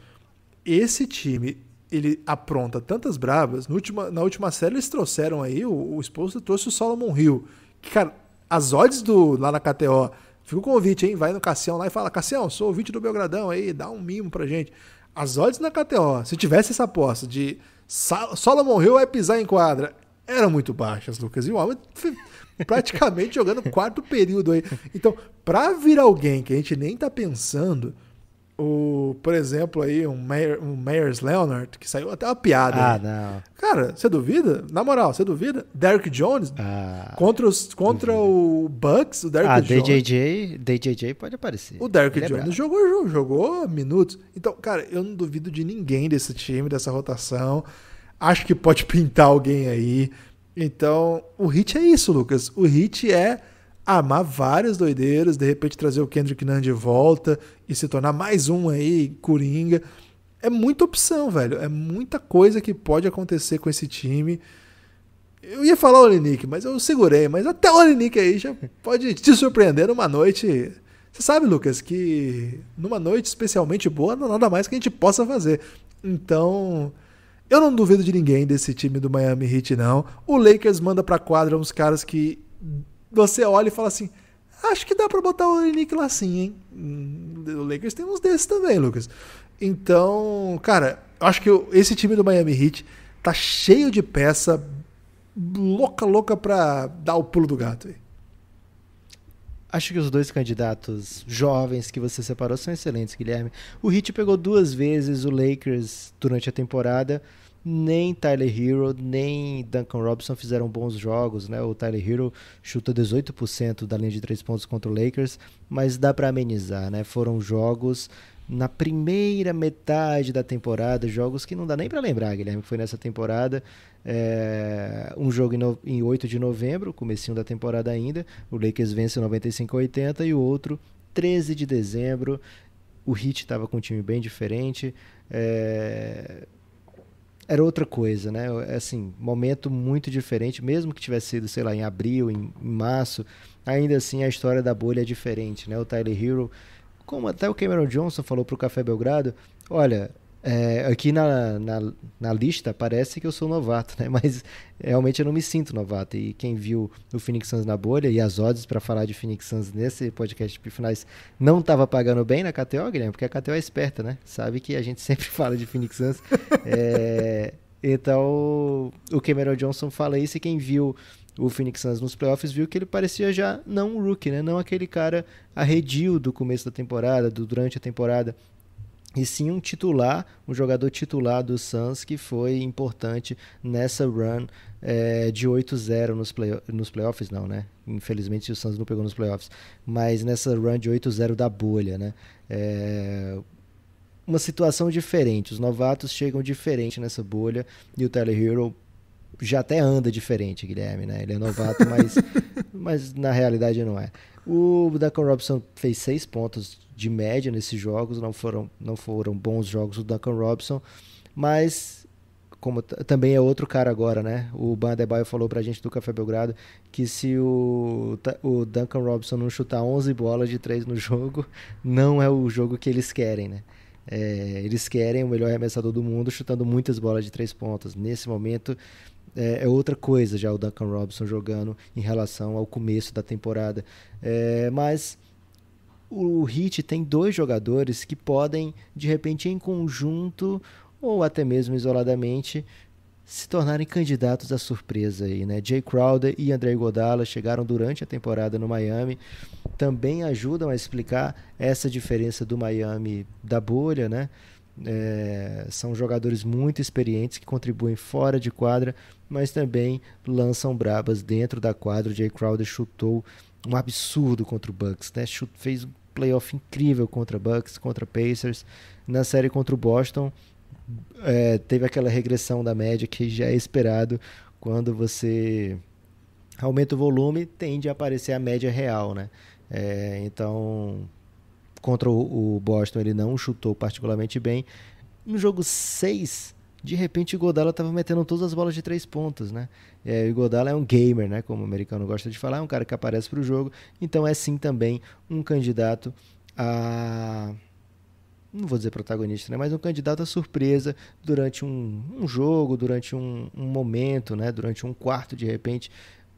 Esse time, ele apronta tantas brabas. Na última série eles trouxeram aí, o Spoelstra trouxe o Solomon Hill. Que, cara, as odds lá na KTO, fica o convite, hein? Vai no Cassião lá e fala, Cassião, sou ouvinte do Belgradão aí, dá um mimo pra gente. As odds na KTO, se tivesse essa aposta de Solomon Hill vai pisar em quadra, eram muito baixas, Lucas. E o homem praticamente jogando quarto período aí. Então, pra vir alguém que a gente nem tá pensando, por exemplo, aí um Myers Leonard, que saiu até uma piada. Ah, aí. não. Cara, você duvida? Na moral, você duvida? Derrick Jones contra o Bucks, o Derrick Jones. DJJ pode aparecer. O Derrick Jones jogou minutos. Então, cara, eu não duvido de ninguém desse time, dessa rotação. Acho que pode pintar alguém aí. Então, o Heat é isso, Lucas. O Heat é armar várias doideiras, de repente trazer o Kendrick Nunn de volta e se tornar mais um aí, Coringa. É muita opção, velho. É muita coisa que pode acontecer com esse time. Eu ia falar o Olynyk, mas eu segurei. Mas até o Olynyk aí já pode te surpreender numa noite. Você sabe, Lucas, que numa noite especialmente boa não há nada mais que a gente possa fazer. Então, eu não duvido de ninguém desse time do Miami Heat, não. O Lakers manda pra quadra uns caras que você olha e fala assim, acho que dá pra botar o Olynyk lá sim, hein? O Lakers tem uns desses também, Lucas. Então, cara, eu acho que esse time do Miami Heat tá cheio de peça louca pra dar o pulo do gato aí. Acho que os dois candidatos jovens que você separou são excelentes, Guilherme. O Heat pegou 2 vezes o Lakers durante a temporada. Nem Tyler Hero, nem Duncan Robinson fizeram bons jogos, né? O Tyler Hero chuta 18% da linha de 3 pontos contra o Lakers, mas dá para amenizar, né? Foram jogos na primeira metade da temporada, jogos que não dá nem para lembrar, Guilherme, que foi nessa temporada. Um jogo em 8 de novembro, comecinho da temporada ainda, o Lakers vence 95-80, e o outro 13 de dezembro. O Heat estava com um time bem diferente, era outra coisa, né? Assim, momento muito diferente, mesmo que tivesse sido, sei lá, em abril, em março, ainda assim a história da bolha é diferente, né? O Tyler Hero, como até o Cameron Johnson falou para o Café Belgrado, olha, aqui na lista parece que eu sou novato, né? Mas realmente eu não me sinto novato. E quem viu o Phoenix Suns na bolha, e as odds para falar de Phoenix Suns nesse podcast de finais não estava pagando bem na KTO, Guilherme, porque a KTO é esperta, né? Sabe que a gente sempre fala de Phoenix Suns. Então o Cameron Johnson fala isso, e quem viu o Phoenix Suns nos playoffs viu que ele parecia já não um rookie, né? Não aquele cara arredio do começo da temporada, durante a temporada, e sim um titular, um jogador titular do Suns que foi importante nessa run de 8-0 nos playoffs, não, né? Infelizmente o Suns não pegou nos playoffs, mas nessa run de 8-0 da bolha, né? Uma situação diferente, os novatos chegam diferente nessa bolha, e o Tyler Hero já até anda diferente, Guilherme, né? Ele é novato, mas na realidade não é. O Duncan Robinson fez 6 pontos de média nesses jogos, não foram bons jogos do Duncan Robinson, mas como também é outro cara agora, né? O Ban Adebayo falou pra gente do Café Belgrado que se o Duncan Robinson não chutar 11 bolas de 3 no jogo, não é o jogo que eles querem, né? Eles querem o melhor arremessador do mundo chutando muitas bolas de 3 pontos. Nesse momento é outra coisa já o Duncan Robinson jogando em relação ao começo da temporada. Mas o Heat tem 2 jogadores que podem, de repente, em conjunto ou até mesmo isoladamente, se tornarem candidatos à surpresa aí, né? Jay Crowder e André Iguodala chegaram durante a temporada no Miami, também ajudam a explicar essa diferença do Miami da bolha, né? São jogadores muito experientes que contribuem fora de quadra, mas também lançam brabas dentro da quadra. O Jay Crowder chutou um absurdo contra o Bucks, né? Fez um playoff incrível contra Bucks, contra Pacers. Na série contra o Boston, teve aquela regressão da média que já é esperado. Quando você aumenta o volume, tende a aparecer a média real, né? Então, contra o Boston ele não chutou particularmente bem. No jogo 6, de repente o Iguodala estava metendo todas as bolas de 3 pontos, né? O Iguodala é um gamer, né? Como o americano gosta de falar, é um cara que aparece para o jogo. Então é sim também um candidato a... não vou dizer protagonista, né? Mas um candidato à surpresa durante um jogo, durante um momento, né? Durante um quarto, de repente,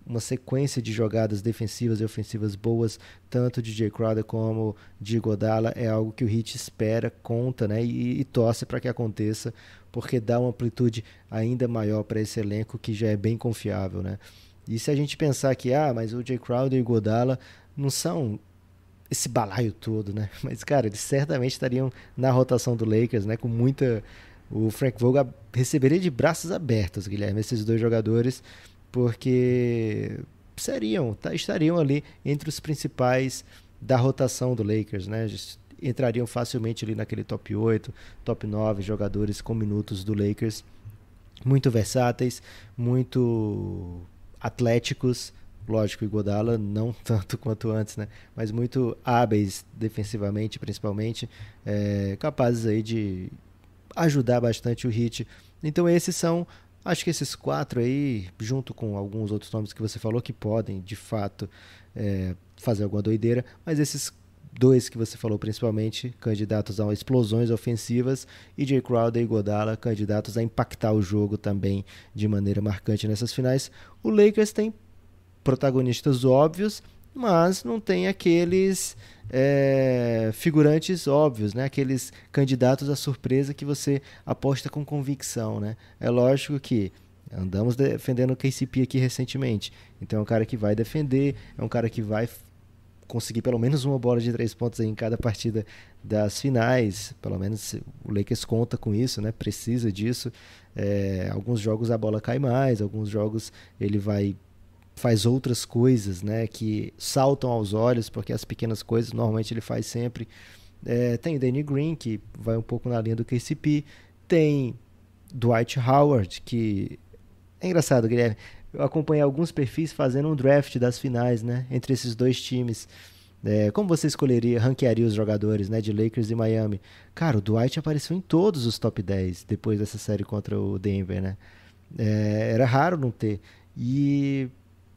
uma sequência de jogadas defensivas e ofensivas boas, tanto de Jay Crowder como de Iguodala, é algo que o Heat espera, conta, né? E torce para que aconteça, porque dá uma amplitude ainda maior para esse elenco que já é bem confiável, né? E se a gente pensar que, mas o Jay Crowder e o Iguodala não são esse balaio todo, né? Mas, cara, eles certamente estariam na rotação do Lakers, né? Com muita... O Frank Vogel receberia de braços abertos, Guilherme, esses 2 jogadores, porque estariam ali entre os principais da rotação do Lakers, né? Entrariam facilmente ali naquele top 8, top 9 jogadores com minutos do Lakers, muito versáteis, muito atléticos. Lógico, o Iguodala não tanto quanto antes, né? Mas muito hábeis defensivamente, principalmente, capazes aí de ajudar bastante o Heat. Então acho que esses 4 aí, junto com alguns outros nomes que você falou, que podem, de fato, fazer alguma doideira, mas esses 2 que você falou, principalmente, candidatos a explosões ofensivas, e Jay Crowder e Iguodala, candidatos a impactar o jogo também de maneira marcante nessas finais. O Lakers tem protagonistas óbvios, mas não tem aqueles figurantes óbvios, né? Aqueles candidatos à surpresa que você aposta com convicção, né? É lógico que andamos defendendo o KCP aqui recentemente, então é um cara que vai defender, é um cara que vai conseguir pelo menos uma bola de 3 pontos aí em cada partida das finais, pelo menos o Lakers conta com isso, né? Precisa disso. Alguns jogos a bola cai mais, alguns jogos ele faz outras coisas, né, que saltam aos olhos, porque as pequenas coisas normalmente ele faz sempre. Tem Danny Green, que vai um pouco na linha do KCP, tem Dwight Howard, que é engraçado, Guilherme, eu acompanhei alguns perfis fazendo um draft das finais, né, entre esses 2 times. Como você ranquearia os jogadores, né, de Lakers e Miami? Cara, o Dwight apareceu em todos os top 10 depois dessa série contra o Denver, né? Era raro não ter. E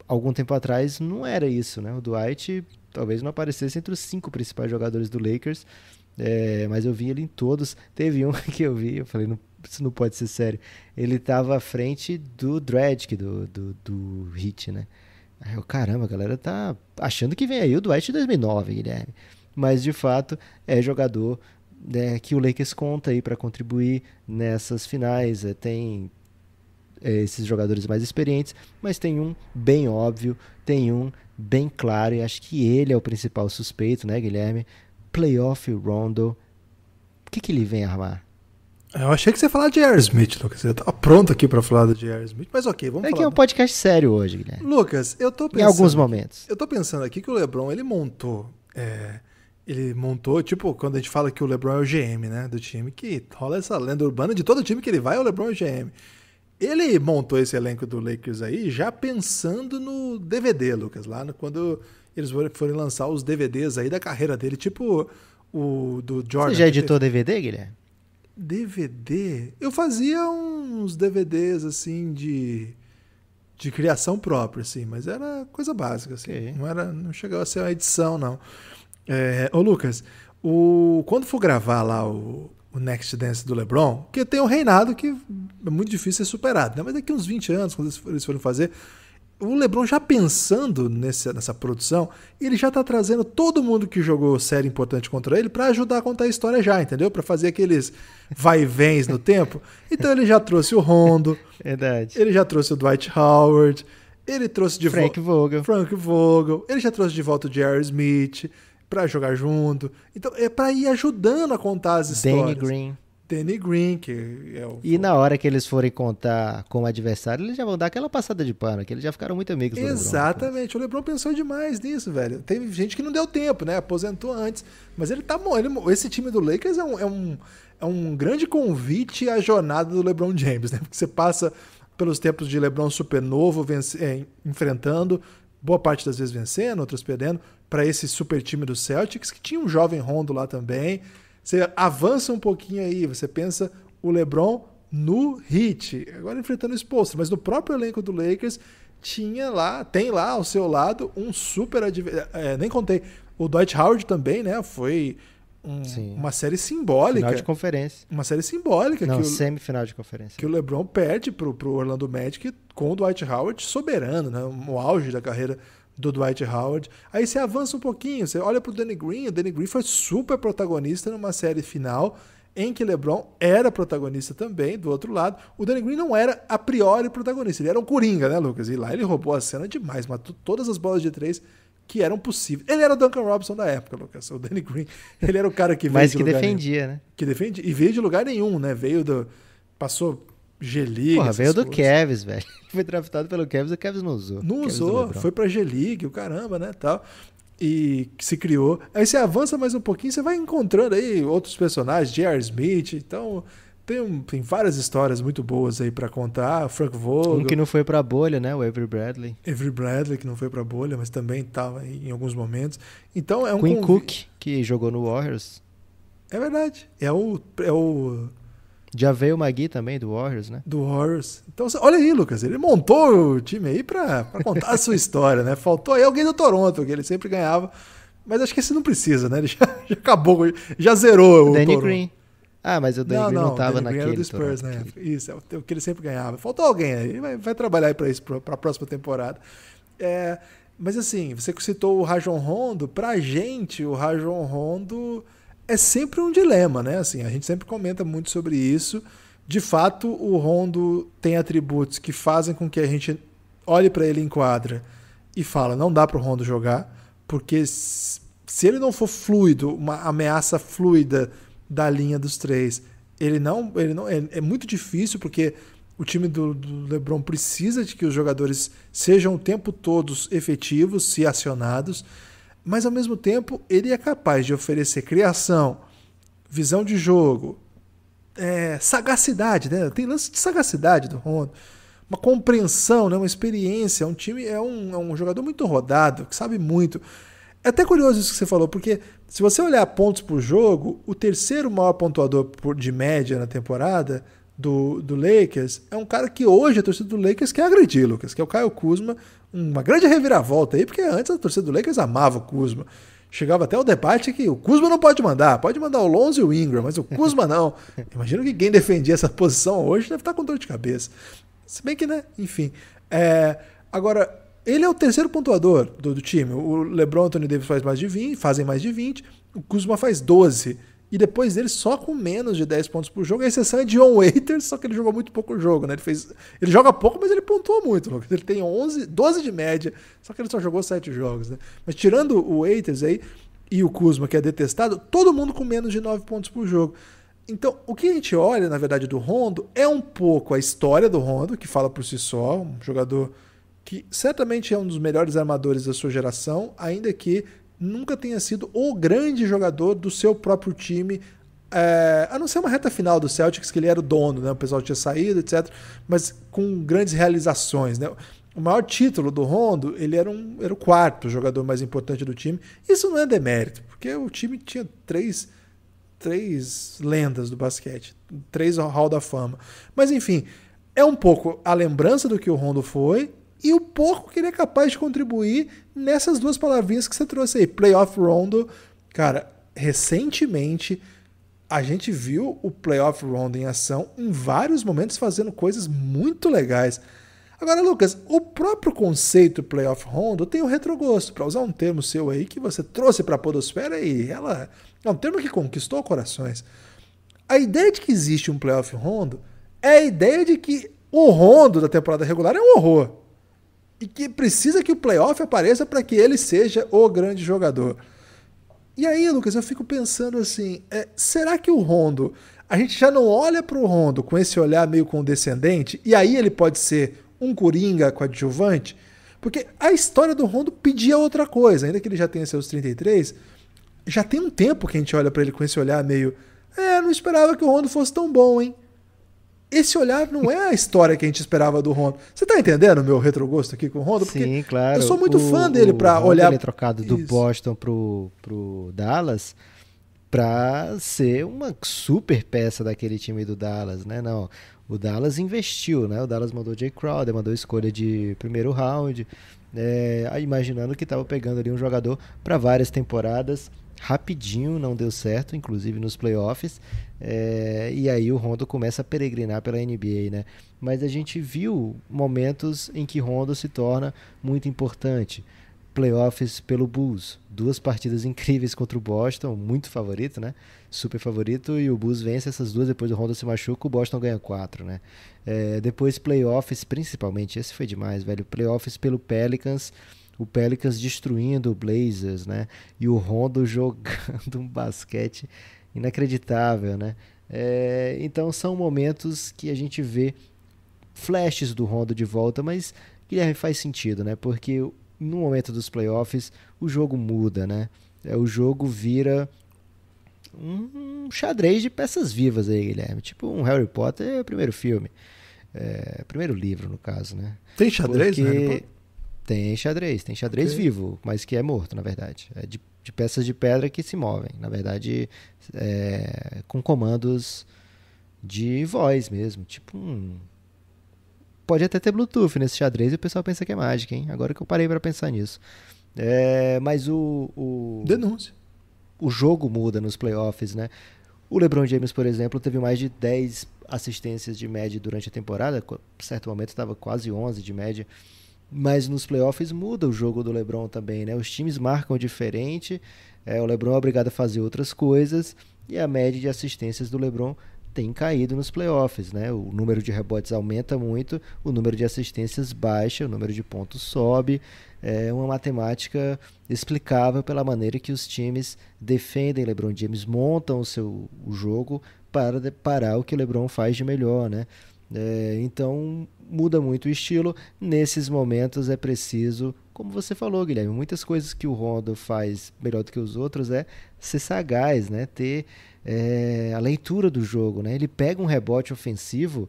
algum tempo atrás não era isso, né? O Dwight talvez não aparecesse entre os 5 principais jogadores do Lakers, mas eu vi ele em todos. Teve um que eu vi, eu falei, isso não pode ser sério. Ele estava à frente do Dragic, do Heat, né? Aí eu, caramba, a galera tá achando que vem aí o Dwight de 2009, Guilherme. Mas, de fato, é jogador, né, que o Lakers conta aí para contribuir nessas finais. Tem esses jogadores mais experientes, mas tem um bem óbvio, tem um bem claro, e acho que ele é o principal suspeito, né, Guilherme? Playoff Rondo. O que ele vem armar? Eu achei que você ia falar de J.R. Smith, Lucas. Eu tava pronto aqui pra falar do J.R. Smith, mas ok, vamos falar. É que é um podcast sério hoje, Guilherme. Lucas, eu tô pensando... Em alguns momentos. Eu tô pensando aqui que o LeBron, ele montou, tipo, quando a gente fala que o LeBron é o GM, né, do time, que rola essa lenda urbana de todo time que ele vai, o LeBron é o GM. Ele montou esse elenco do Lakers aí já pensando no DVD, Lucas, quando eles forem lançar os DVDs aí da carreira dele, tipo o do Jordan. Você já editou DVD, Guilherme? DVD? Eu fazia uns DVDs, assim, de criação própria, assim, mas era coisa básica, assim. Ok. Não chegava a ser uma edição, não. Ô, Lucas, quando for gravar lá o Next Dance do LeBron, que tem um reinado que é muito difícil ser superado, né? Mas daqui uns 20 anos, quando eles forem fazer, o LeBron já pensando nessa produção, ele já tá trazendo todo mundo que jogou série importante contra ele pra ajudar a contar a história já, entendeu? Pra fazer aqueles vai e vens no tempo. Então ele já trouxe o Rondo, Verdade. ele já trouxe o Dwight Howard, ele trouxe de Frank Vogel. Frank Vogel, ele já trouxe de volta o J.R. Smith pra jogar junto. Então é pra ir ajudando a contar as histórias. Danny Green, que é o... E na hora que eles forem contar como adversário, eles já vão dar aquela passada de pano, que eles já ficaram muito amigos do LeBron. Exatamente, o LeBron pensou demais nisso, velho. Teve gente que não deu tempo, né? Aposentou antes. Mas ele tá bom. Esse time do Lakers é um grande convite à jornada do LeBron James, né? Porque você passa pelos tempos de LeBron super novo, enfrentando, boa parte das vezes vencendo, outras perdendo, para esse super time do Celtics, que tinha um jovem Rondo lá também. Você avança um pouquinho aí, você pensa o LeBron no Heat, agora enfrentando o Spolstra, mas no próprio elenco do Lakers tem lá ao seu lado um super adversário, nem contei, o Dwight Howard também, né, foi uma série simbólica. Final de conferência. Uma série simbólica. Não, semifinal de conferência. Que o LeBron perde pro Orlando Magic com o Dwight Howard soberano, né, no auge da carreira do Dwight Howard. Aí você avança um pouquinho, você olha pro Danny Green, o Danny Green foi super protagonista numa série final em que LeBron era protagonista também, do outro lado. O Danny Green não era a priori protagonista, ele era um coringa, né, Lucas? E lá ele roubou a cena demais, matou todas as bolas de 3 que eram possíveis. Ele era o Duncan Robinson da época, Lucas. O Danny Green, ele era o cara que veio mas de que lugar defendia, nenhum. né? Que defendia, e veio de lugar nenhum, né? Passou G-League. Porra, veio do Cavs, velho. Foi draftado pelo Cavs, o Cavs não usou. Não usou, foi pra G-League, o caramba, né, tal. E que se criou. Aí você avança mais um pouquinho, você vai encontrando aí outros personagens, J.R. Smith, então tem várias histórias muito boas aí pra contar. Frank Vogel. Um que não foi pra bolha, né, o Avery Bradley. Avery Bradley, que não foi pra bolha, mas também tava em alguns momentos. Então é um Quinn Cook, que jogou no Warriors. É verdade. É o Já veio o Magui também, do Warriors, né? Do Warriors. Então, olha aí, Lucas, ele montou o time aí pra contar a sua história, né? Faltou aí alguém do Toronto, que ele sempre ganhava, mas acho que esse não precisa, né? Ele já acabou, já zerou o Danny Toronto. Green. Ah, mas o Danny Green não tava Danny Green naquele era do Spurs, Toronto, né? Isso, é o que ele sempre ganhava. Faltou alguém aí, vai trabalhar aí pra isso, pra próxima temporada. Mas assim, você citou o Rajon Rondo, pra gente, o Rajon Rondo é sempre um dilema, né? Assim, a gente sempre comenta muito sobre isso. De fato, o Rondo tem atributos que fazem com que a gente olhe para ele em quadra e fala, não dá para o Rondo jogar, porque se ele não for fluido, uma ameaça fluida da linha dos três, ele não é muito difícil, porque o time do LeBron precisa de que os jogadores sejam o tempo todo efetivos, se acionados, mas ao mesmo tempo ele é capaz de oferecer criação, visão de jogo, sagacidade, né? Tem lance de sagacidade do Rondo, uma compreensão, né? Uma experiência, um time, é um jogador muito rodado, que sabe muito. É até curioso isso que você falou, porque se você olhar pontos por jogo, o terceiro maior pontuador de média na temporada do Lakers é um cara que hoje a torcida do Lakers quer agredir, Lucas, que é o Kyle Kuzma, uma grande reviravolta aí, porque antes a torcida do Lakers amava o Kuzma. Chegava até o debate que o Kuzma não pode mandar o Lonzo e o Ingram, mas o Kuzma não. Imagino que quem defendia essa posição hoje deve estar com dor de cabeça. Se bem que, né, enfim. Agora, ele é o terceiro pontuador do time. O LeBron e o Anthony Davis fazem mais de 20, o Kuzma faz 12. E depois dele só com menos de 10 pontos por jogo. A exceção é Dion Waiters, só que ele jogou muito pouco jogo, né? Ele joga pouco, mas ele pontuou muito, Lucas. Ele tem 12 de média, só que ele só jogou 7 jogos, né? Mas tirando o Waiters aí e o Kuzma, que é detestado, todo mundo com menos de 9 pontos por jogo. Então, o que a gente olha, na verdade, do Rondo é um pouco a história do Rondo, que fala por si só, um jogador que certamente é um dos melhores armadores da sua geração, ainda que nunca tenha sido o grande jogador do seu próprio time, a não ser uma reta final do Celtics, que ele era o dono, né? O pessoal tinha saído, etc., mas com grandes realizações, né? O maior título do Rondo, ele era o quarto jogador mais importante do time. Isso não é demérito, porque o time tinha lendas do basquete, 3 Hall da Fama. Mas enfim, é um pouco a lembrança do que o Rondo foi e o pouco que ele é capaz de contribuir nessas duas palavrinhas que você trouxe aí, Playoff Rondo. Cara, recentemente a gente viu o Playoff Rondo em ação em vários momentos fazendo coisas muito legais. Agora, Lucas, o próprio conceito Playoff Rondo tem um retrogosto, para usar um termo seu aí que você trouxe para a podosfera e ela é um termo que conquistou corações. A ideia de que existe um Playoff Rondo é a ideia de que o Rondo da temporada regular é um horror e que precisa que o Playoff apareça para que ele seja o grande jogador. E aí, Lucas, eu fico pensando assim, será que o Rondo, a gente já não olha para o Rondo com esse olhar meio condescendente e aí ele pode ser um coringa coadjuvante? Porque a história do Rondo pedia outra coisa, ainda que ele já tenha seus 33, já tem um tempo que a gente olha para ele com esse olhar meio, não esperava que o Rondo fosse tão bom, hein? Esse olhar não é a história que a gente esperava do Rondo. Você tá entendendo o meu retrogosto aqui com o Rondo? Porque sim, claro. Eu sou muito fã dele para olhar... Ele é trocado do Boston pro Dallas para ser uma super peça daquele time do Dallas, né? Não, o Dallas investiu, né? O Dallas mandou Jay Crowder, mandou escolha de primeiro round, imaginando que estava pegando ali um jogador para várias temporadas. Rapidinho, não deu certo, inclusive nos playoffs, e aí o Rondo começa a peregrinar pela NBA, né? Mas a gente viu momentos em que Rondo se torna muito importante. Playoffs pelo Bulls, 2 partidas incríveis contra o Boston, muito favorito, né? Super favorito, e o Bulls vence essas 2, depois o Rondo se machuca, o Boston ganha 4, né? Depois playoffs, principalmente, esse foi demais, velho, playoffs pelo Pelicans, o Pelicans destruindo o Blazers, né? E o Rondo jogando um basquete inacreditável, né? Então são momentos que a gente vê flashes do Rondo de volta, mas Guilherme, faz sentido, né? Porque no momento dos playoffs o jogo muda, né? O jogo vira um xadrez de peças vivas aí, Guilherme. Tipo um Harry Potter, primeiro filme. Primeiro livro, no caso, né? Tem xadrez no Harry Potter? Tem xadrez okay. Vivo, mas que é morto, na verdade. É de peças de pedra que se movem, na verdade, com comandos de voz mesmo, tipo Pode até ter Bluetooth nesse xadrez e o pessoal pensa que é mágica, hein? Agora que eu parei pra pensar nisso. Mas Denúncia. O jogo muda nos playoffs, né? O LeBron James, por exemplo, teve mais de 10 assistências de média durante a temporada, em certo momento estava quase 11 de média. Mas nos playoffs muda o jogo do LeBron também, né? Os times marcam diferente, o LeBron é obrigado a fazer outras coisas e a média de assistências do LeBron tem caído nos playoffs, né? O número de rebotes aumenta muito, o número de assistências baixa, o número de pontos sobe. É uma matemática explicável pela maneira que os times defendem LeBron James, montam o jogo para parar o que o LeBron faz de melhor, né? Então muda muito o estilo. Nesses momentos é preciso, como você falou, Guilherme, muitas coisas que o Rondo faz melhor do que os outros é ser sagaz, né? Ter a leitura do jogo, né? Ele pega um rebote ofensivo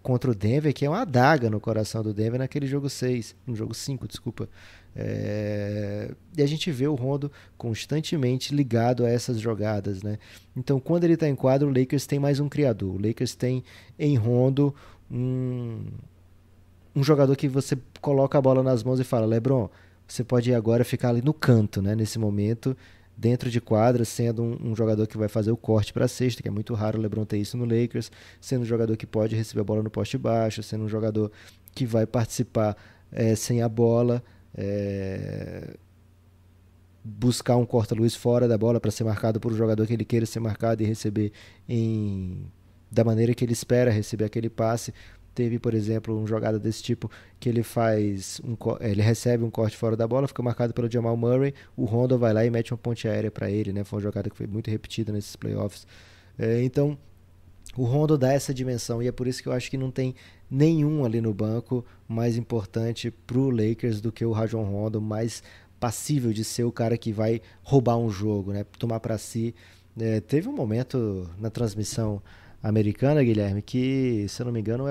contra o Denver, que é uma adaga no coração do Denver naquele jogo 6, no jogo 5, desculpa. E a gente vê o Rondo constantemente ligado a essas jogadas, né? Então, quando ele está em quadro, o Lakers tem mais um criador. O Lakers tem em Rondo um jogador que você coloca a bola nas mãos e fala: LeBron, você pode agora ficar ali no canto, né? Nesse momento, dentro de quadra, sendo um jogador que vai fazer o corte para a cesta, que é muito raro o LeBron ter isso no Lakers, sendo um jogador que pode receber a bola no poste baixo, sendo um jogador que vai participar sem a bola, buscar um corta-luz fora da bola para ser marcado por um jogador que ele queira ser marcado e receber da maneira que ele espera receber aquele passe. Teve, por exemplo, uma jogada desse tipo que ele ele recebe um corte fora da bola, fica marcado pelo Jamal Murray, o Rondo vai lá e mete uma ponte aérea para ele, né? Foi uma jogada que foi muito repetida nesses playoffs. Então, o Rondo dá essa dimensão e é por isso que eu acho que não tem nenhum ali no banco mais importante pro Lakers do que o Rajon Rondo, mais passível de ser o cara que vai roubar um jogo, né? Tomar para si. Teve um momento na transmissão americana, Guilherme, que, se eu não me engano,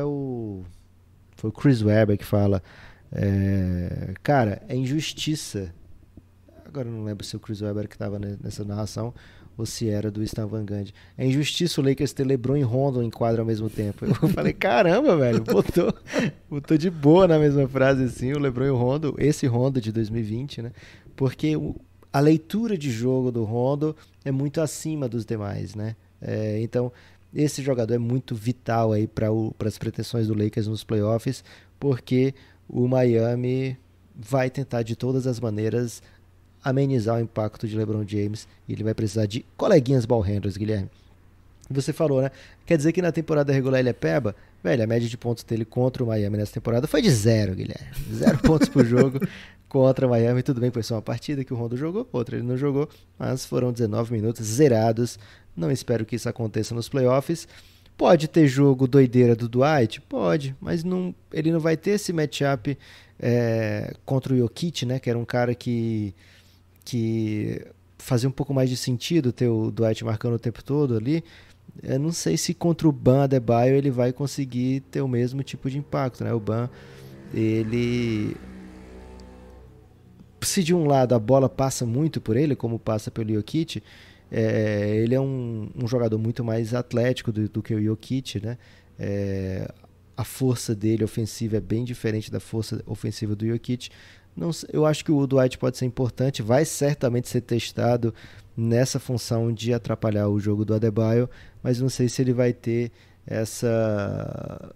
foi o Chris Webber que fala, cara, é injustiça. Agora eu não lembro se o Chris Webber que estava nessa narração ou se era do Stan Van Gundy. É injustiça o Lakers ter LeBron e Rondo em quadro ao mesmo tempo. Eu falei, caramba, velho, botou de boa na mesma frase assim, o LeBron e o Rondo, esse Rondo de 2020, né? Porque a leitura de jogo do Rondo é muito acima dos demais, né? Então, esse jogador é muito vital aí para as pretensões do Lakers nos playoffs, porque o Miami vai tentar de todas as maneiras amenizar o impacto de LeBron James e ele vai precisar de coleguinhas ball handlers, Guilherme. Você falou, né? Quer dizer que na temporada regular ele é peba? Velho, a média de pontos dele contra o Miami nessa temporada foi de 0, Guilherme. 0 pontos por jogo contra o Miami. Tudo bem que foi só uma partida que o Rondo jogou, outra ele não jogou, mas foram 19 minutos zerados. Não espero que isso aconteça nos playoffs. Pode ter jogo doideira do Dwight? Pode, mas ele não vai ter esse matchup contra o Jokic, né? Que era um cara que fazia um pouco mais de sentido ter o Dwight marcando o tempo todo ali. Eu não sei se contra o Bam Adebayo ele vai conseguir ter o mesmo tipo de impacto, né? O Bam, ele... Se de um lado a bola passa muito por ele, como passa pelo Jokic, ele é um jogador muito mais atlético do que o Jokic, né? A força dele ofensiva é bem diferente da força ofensiva do Jokic. Eu acho que o Dwight pode ser importante, vai certamente ser testado nessa função de atrapalhar o jogo do Adebayo, mas não sei se ele vai ter essa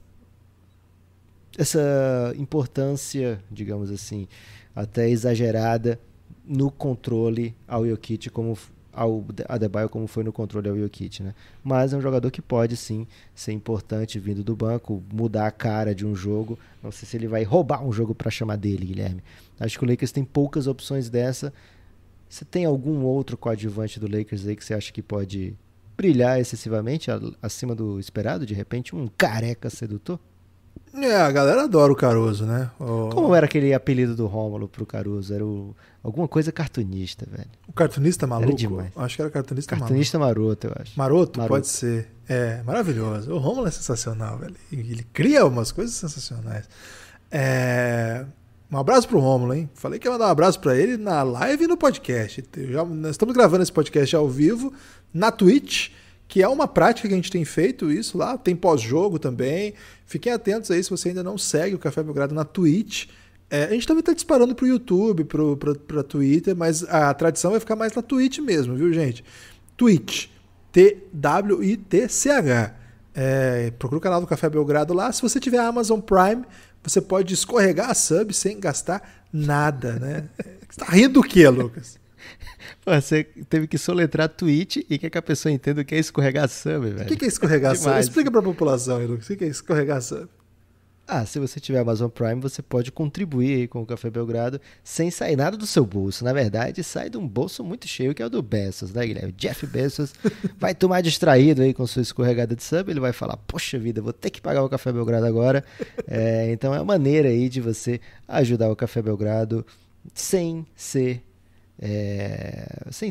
importância, digamos assim, até exagerada no controle ao Jokic, ao Adebayo, como foi no controle ao Jokic, né? Mas é um jogador que pode sim ser importante vindo do banco, mudar a cara de um jogo. Não sei se ele vai roubar um jogo para chamar dele, Guilherme. Acho que o Lakers tem poucas opções dessa. Você tem algum outro coadjuvante do Lakers aí que você acha que pode brilhar excessivamente acima do esperado? De repente, um careca sedutor? A galera adora o Caruso, né? Como era aquele apelido do Rômulo pro Caruso? Era alguma coisa cartunista, velho. O cartunista maluco? Era demais. Acho que era cartunista maluco. Cartunista maroto, eu acho. Maroto? Pode ser. Maravilhoso. O Rômulo é sensacional, velho. Ele cria umas coisas sensacionais. Um abraço pro Rômulo, hein? Falei que ia mandar um abraço pra ele na live e no podcast. Nós estamos gravando esse podcast ao vivo na Twitch, que é uma prática que a gente tem feito isso lá, tem pós-jogo também. Fiquem atentos aí se você ainda não segue o Café Belgrado na Twitch. A gente também está disparando pro YouTube, pra Twitter, mas a tradição vai ficar mais na Twitch mesmo, viu, gente? Twitch, TWITCH. Procura o canal do Café Belgrado lá. Se você tiver Amazon Prime, você pode escorregar a sub sem gastar nada, né? Você tá rindo do quê, Lucas? Você teve que soletrar tweet e quer que a pessoa entenda o que é escorregar sub, velho. O que é escorregar sub? Explica pra população aí, Lucas. O que é escorregar sub? Se você tiver Amazon Prime, você pode contribuir aí com o Café Belgrado sem sair nada do seu bolso. Na verdade, sai de um bolso muito cheio, que é o do Bezos, né, Guilherme? Jeff Bezos vai tomar distraído aí com sua escorregada de sub, ele vai falar, poxa vida, vou ter que pagar o Café Belgrado agora. Então é uma maneira aí de você ajudar o Café Belgrado sem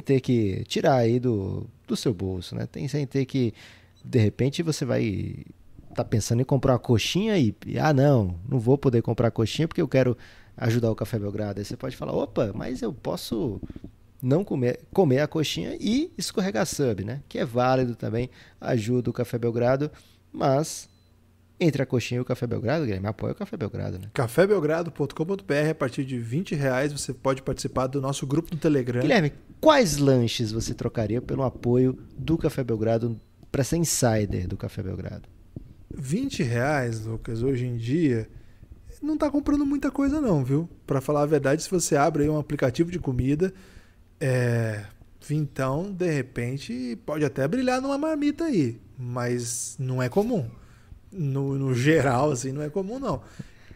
ter que tirar aí do seu bolso, né? Sem ter que, de repente, você vai tá pensando em comprar uma coxinha e não vou poder comprar a coxinha porque eu quero ajudar o Café Belgrado. Aí você pode falar, opa, mas eu posso não comer a coxinha e escorregar sub, né? Que é válido também, ajuda o Café Belgrado, mas entre a coxinha e o Café Belgrado, Guilherme, apoia o Café Belgrado, né? cafébelgrado.com.br, a partir de R$20 você pode participar do nosso grupo no Telegram. Guilherme, quais lanches você trocaria pelo apoio do Café Belgrado para ser insider do Café Belgrado? R$20, Lucas, hoje em dia, não tá comprando muita coisa não, viu? Pra falar a verdade, se você abre aí um aplicativo de comida, vintão, de repente, pode até brilhar numa marmita aí, mas não é comum. No geral, assim, não é comum não.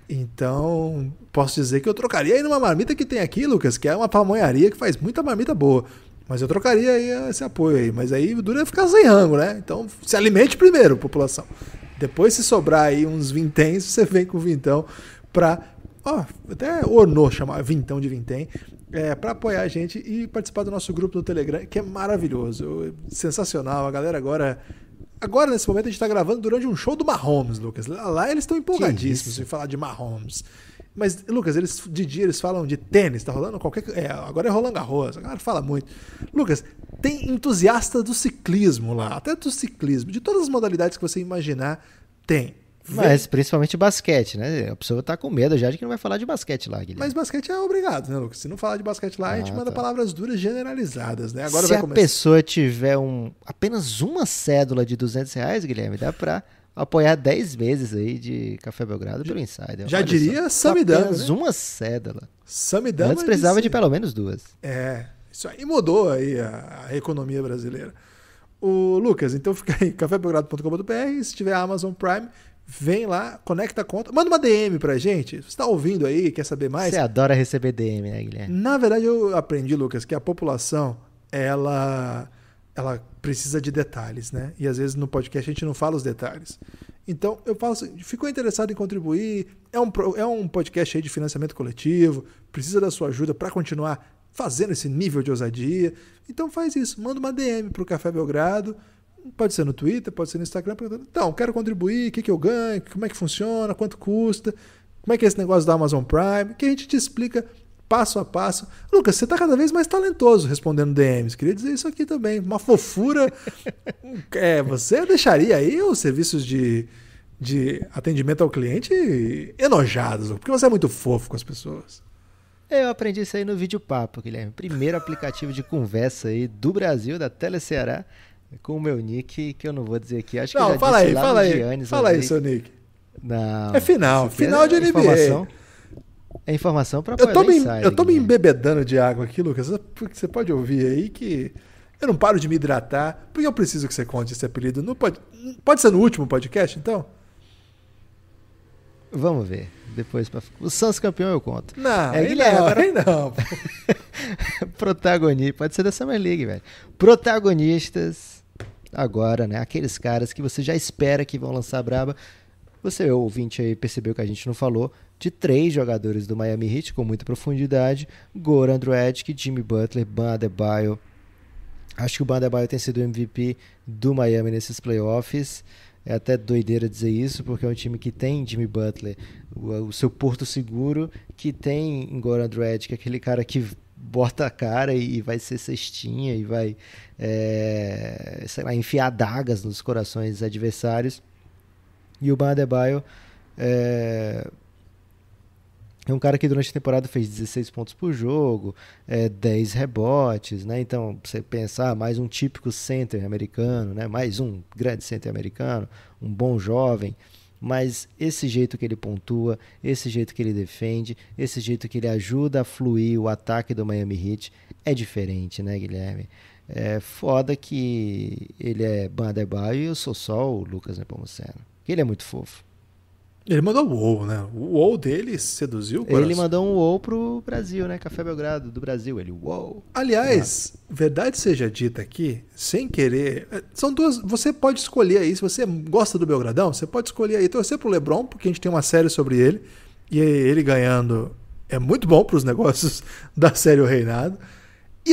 Então, posso dizer que eu trocaria aí numa marmita que tem aqui, Lucas, que é uma pamonharia que faz muita marmita boa. Mas eu trocaria aí esse apoio aí. Mas aí o duro é ficar sem rango, né? Então, se alimente primeiro, população. Depois, se sobrar aí uns vinténs, você vem com o vintão pra... até ornou chamar vintão de vintém. Pra apoiar a gente e participar do nosso grupo no Telegram, que é maravilhoso. Sensacional. A galera agora, nesse momento, a gente tá gravando durante um show do Mahomes, Lucas. Lá eles estão empolgadíssimos em falar de Mahomes. Mas, Lucas, de dia eles falam de tênis, tá rolando qualquer... agora é Roland Garros, a galera fala muito. Lucas, tem entusiasta do ciclismo lá, até do ciclismo, de todas as modalidades que você imaginar, tem. Mas principalmente basquete, né? A pessoa tá com medo já de que não vai falar de basquete lá, Guilherme. Mas basquete é obrigado, né, Lucas? Se não falar de basquete lá, a gente manda palavras duras generalizadas, né? Agora Se vai a começar. pessoa tiver apenas uma cédula de R$200, Guilherme, dá pra apoiar 10 meses aí de Café Belgrado pelo Insider. Já diria Samidana, apenas né? uma cédula. Samidana Antes precisava de pelo menos 2. Isso aí mudou aí a economia brasileira. O Lucas, então fica aí, cafébelgrado.com.br, se tiver Amazon Prime, vem lá, conecta a conta, manda uma DM pra gente. Você tá ouvindo aí, quer saber mais? Você adora receber DM, né, Guilherme? Na verdade, eu aprendi, Lucas, que a população, ela precisa de detalhes, né? E às vezes no podcast a gente não fala os detalhes. Então, eu falo assim, ficou interessado em contribuir, é um podcast aí de financiamento coletivo, precisa da sua ajuda para continuar fazendo esse nível de ousadia. Então faz isso, manda uma DM pro Café Belgrado, pode ser no Twitter, pode ser no Instagram. Então, quero contribuir, o que eu ganho, como é que funciona, quanto custa, como é que é esse negócio da Amazon Prime, que a gente te explica passo a passo. Lucas, você está cada vez mais talentoso respondendo DMs. Queria dizer isso aqui também. Uma fofura. Você deixaria aí os serviços de atendimento ao cliente enojados, porque você é muito fofo com as pessoas. Eu aprendi isso aí no Vídeo Papo, Guilherme. Primeiro aplicativo de conversa aí do Brasil, da Teleceará, com o meu nick, que eu não vou dizer aqui. Acho que não, já fala disse aí, lá fala no aí. Giannis. Fala aí, seu nick. Não. É final de NBA. É informação para apoiar o Insider. Eu tô me embebedando de água aqui, Lucas, porque você pode ouvir aí que eu não paro de me hidratar, porque eu preciso que você conte esse apelido. Pode ser no último podcast, então? Vamos ver. Depois, o Santos campeão eu conto. Não, Guilherme, não. Protagonista, pode ser da Summer League, velho. Protagonistas, agora, né? Aqueles caras que você já espera que vão lançar braba. Você, ouvinte aí, percebeu que a gente não falou de 3 jogadores do Miami Heat com muita profundidade. Goran Dragic, Jimmy Butler, Bam Adebayo. Acho que o Bam Adebayo tem sido o MVP do Miami nesses playoffs. É até doideira dizer isso, porque é um time que tem Jimmy Butler, o seu porto seguro, que tem em Goran Dragic, aquele cara que bota a cara e vai ser cestinha e vai sei lá, enfiar adagas nos corações dos adversários. E o Bam Adebayo é um cara que durante a temporada fez 16 pontos por jogo, 10 rebotes, né? Então, você pensar, mais um típico center americano, né? Mais um grande center americano, um bom jovem, mas esse jeito que ele pontua, esse jeito que ele defende, esse jeito que ele ajuda a fluir o ataque do Miami Heat é diferente, né, Guilherme? É foda que ele é Bam Adebayo e eu sou só o Lucas Nepomuceno. Ele é muito fofo. Ele mandou o WoW, né? O WoW dele seduziu o coração. Ele mandou um WoW pro Brasil, né? Café Belgrado do Brasil. Ele, WoW. Aliás, verdade seja dita aqui, sem querer, são duas. Você pode escolher aí, se você gosta do Belgradão, você pode escolher aí torcer pro LeBron, porque a gente tem uma série sobre ele, e ele ganhando é muito bom pros negócios da série O Reinado.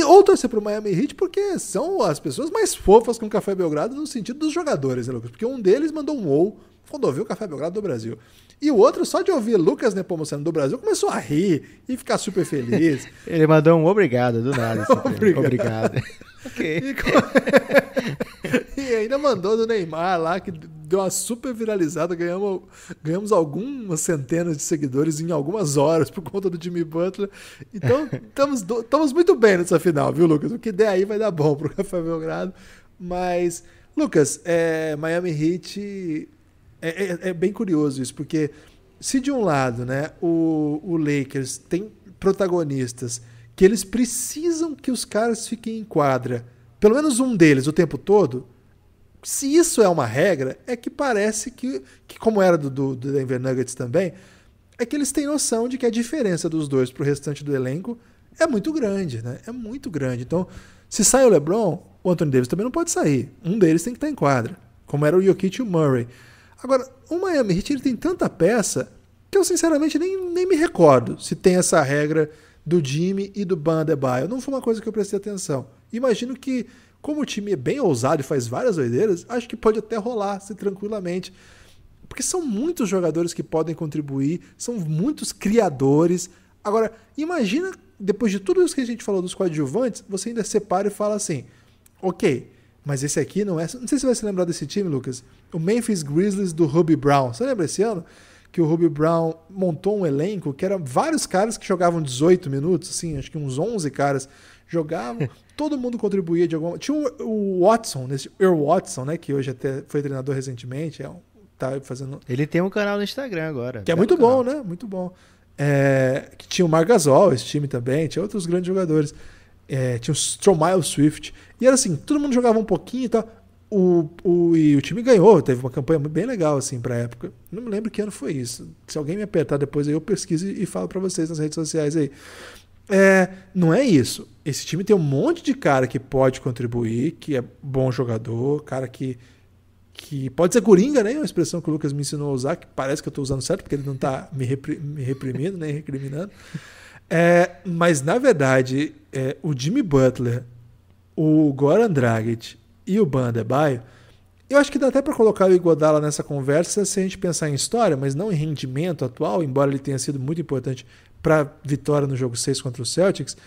Ou torcer pro Miami Heat, porque são as pessoas mais fofas com o Café Belgrado no sentido dos jogadores, né, Lucas? Porque um deles mandou um WoW quando ouviu o Café Belgrado do Brasil. E o outro, só de ouvir Lucas Nepomuceno do Brasil, começou a rir e ficar super feliz. Ele mandou um obrigado do nada. Obrigado. Okay. E ainda mandou do Neymar lá, que deu uma super viralizada. Ganhamos algumas centenas de seguidores em algumas horas por conta do Jimmy Butler. Então, estamos muito bem nessa final, viu, Lucas? O que der aí vai dar bom pro Café Belgrado. Mas, Lucas, Miami Heat é bem curioso isso, porque se de um lado, né, o Lakers tem protagonistas que eles precisam que os caras fiquem em quadra, pelo menos um deles o tempo todo, se isso é uma regra, é que parece que como era do Denver Nuggets também, é que eles têm noção de que a diferença dos dois pro restante do elenco é muito grande, né? É muito grande. Então, se sai o LeBron, o Anthony Davis também não pode sair. Um deles tem que estar em quadra, como era o Jokic e o Murray. Agora, o Miami Heat ele tem tanta peça que eu sinceramente nem me recordo se tem essa regra do Jimmy e do Bam Adebayo. Não foi uma coisa que eu prestei atenção. Imagino que, como o time é bem ousado e faz várias doideiras, acho que pode até rolar assim, tranquilamente. porque são muitos jogadores que podem contribuir, são muitos criadores. Agora, imagina, depois de tudo isso que a gente falou dos coadjuvantes, você ainda separa e fala assim, ok, mas esse aqui não é... Não sei se você vai se lembrar desse time, Lucas. O Memphis Grizzlies do Hubie Brown. Você lembra esse ano? Que o Hubie Brown montou um elenco que eram vários caras que jogavam 18 minutos, assim, acho que uns 11 caras jogavam, todo mundo contribuía de alguma... Tinha o Watson, Earl Watson, né, que hoje até foi treinador recentemente, tá fazendo... Ele tem um canal no Instagram agora. Que é muito bom, né? Muito bom. Que tinha o Marc Gasol, esse time também, tinha outros grandes jogadores. Tinha o Stromile Swift. E era assim, todo mundo jogava um pouquinho e tal. E o time ganhou, teve uma campanha bem legal assim pra época. Não me lembro que ano foi isso. Se alguém me apertar depois aí eu pesquiso e falo pra vocês nas redes sociais aí. Não é isso. Esse time tem um monte de cara que pode contribuir, que é bom jogador, cara que pode ser coringa, né? Uma expressão que o Lucas me ensinou a usar, que parece que eu estou usando certo, porque ele não está me reprimindo, nem recriminando. Mas, na verdade, o Jimmy Butler, o Goran Dragic e o Bam Adebayo, eu acho que dá até para colocar o Iguodala nessa conversa se a gente pensar em história, mas não em rendimento atual, embora ele tenha sido muito importante para a vitória no jogo 6 contra o Celtics.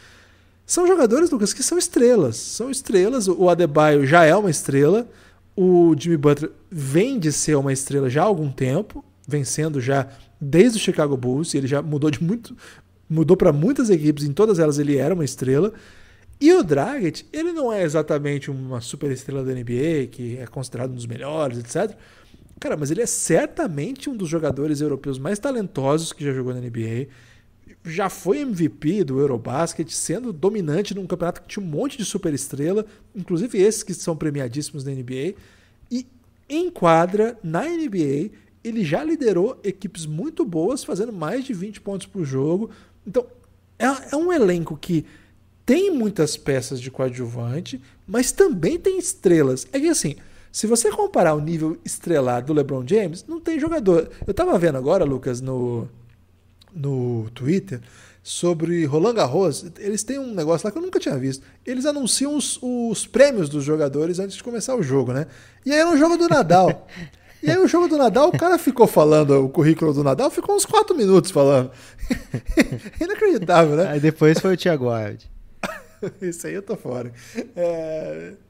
São jogadores, Lucas, que são estrelas. São estrelas. O Adebayo já é uma estrela. O Jimmy Butler vem de ser uma estrela já há algum tempo, vencendo já desde o Chicago Bulls. Ele já mudou para muitas equipes, em todas elas ele era uma estrela. E o Dragic, ele não é exatamente uma super estrela da NBA, que é considerado um dos melhores, etc. Cara, mas ele é certamente um dos jogadores europeus mais talentosos que já jogou na NBA. Já foi MVP do Eurobasket, sendo dominante num campeonato que tinha um monte de superestrela, inclusive esses que são premiadíssimos na NBA. E em quadra, na NBA, ele já liderou equipes muito boas, fazendo mais de 20 pontos por jogo. Então, é um elenco que tem muitas peças de coadjuvante, mas também tem estrelas. É que assim, se você comparar o nível estelar do LeBron James, não tem jogador. Eu tava vendo agora, Lucas, no Twitter, sobre Roland Garros. Eles têm um negócio lá que eu nunca tinha visto. Eles anunciam os prêmios dos jogadores antes de começar o jogo, né? E aí era um jogo do Nadal. E aí o jogo do Nadal, o cara ficou falando o currículo do Nadal, ficou uns 4 minutos falando. Inacreditável, né? Aí depois foi o Thiago Wild. Isso aí eu tô fora.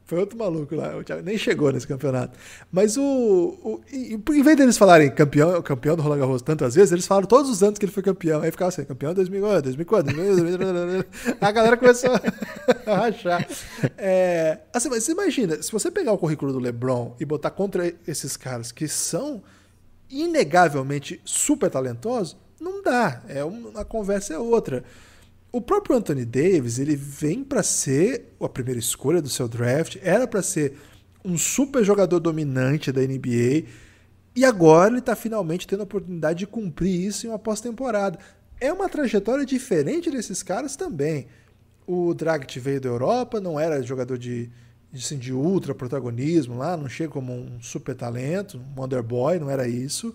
Foi outro maluco lá. O Thiago nem chegou nesse campeonato. Mas em vez deles falarem campeão do Roland Garros tantas vezes, eles falaram todos os anos que ele foi campeão. Aí ficava assim, campeão 2008, 2004, 2004. A galera começou a rachar. Assim, mas você imagina, se você pegar o currículo do LeBron e botar contra esses caras que são inegavelmente super talentosos, não dá. A conversa é outra. O próprio Anthony Davis, ele vem para ser a primeira escolha do seu draft, era para ser um super jogador dominante da NBA, e agora ele está finalmente tendo a oportunidade de cumprir isso em uma pós-temporada. É uma trajetória diferente desses caras também. O Dragic veio da Europa, não era jogador de ultra protagonismo lá, não chega como um super talento, um wonder boy, não era isso.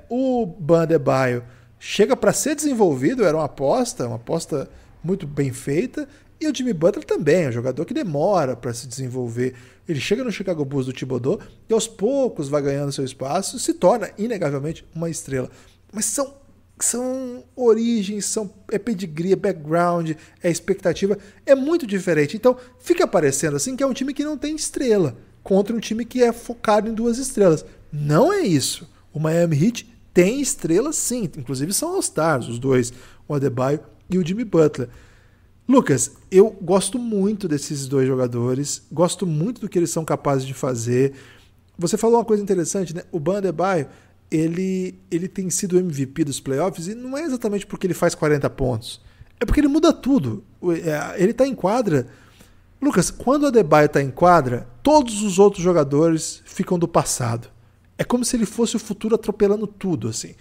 O Bam Adebayo chega para ser desenvolvido, era uma aposta muito bem feita, e o Jimmy Butler também, é um jogador que demora para se desenvolver. Ele chega no Chicago Bulls do Thibodeau e aos poucos vai ganhando seu espaço, se torna inegavelmente uma estrela. Mas são origens, é pedigree, é background, é expectativa, é muito diferente. Então fica parecendo assim que é um time que não tem estrela, contra um time que é focado em 2 estrelas. Não é isso. O Miami Heat tem estrelas sim, inclusive são All-Stars, os dois, o Adebayo e o Jimmy Butler. Lucas, eu gosto muito desses 2 jogadores, gosto muito do que eles são capazes de fazer. Você falou uma coisa interessante, né? O Bam Adebayo, ele tem sido o MVP dos playoffs e não é exatamente porque ele faz 40 pontos, é porque ele muda tudo. Ele está em quadra. Lucas, quando o Adebayo está em quadra, todos os outros jogadores ficam do passado. É como se ele fosse o futuro atropelando tudo, assim.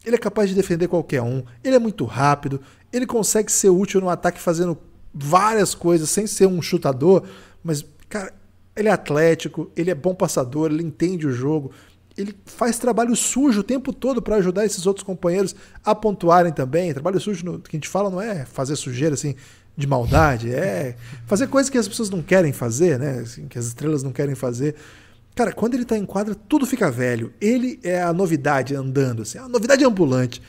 Ele é capaz de defender qualquer um, ele é muito rápido, ele consegue ser útil no ataque fazendo várias coisas sem ser um chutador, mas, cara, ele é atlético, ele é bom passador, ele entende o jogo, ele faz trabalho sujo o tempo todo para ajudar esses outros companheiros a pontuarem também. Trabalho sujo, que a gente fala, não é fazer sujeira, assim, de maldade, é fazer coisas que as pessoas não querem fazer, né? Assim, que as estrelas não querem fazer. Cara, quando ele tá em quadra, tudo fica velho. Ele é a novidade andando, assim, a novidade ambulante.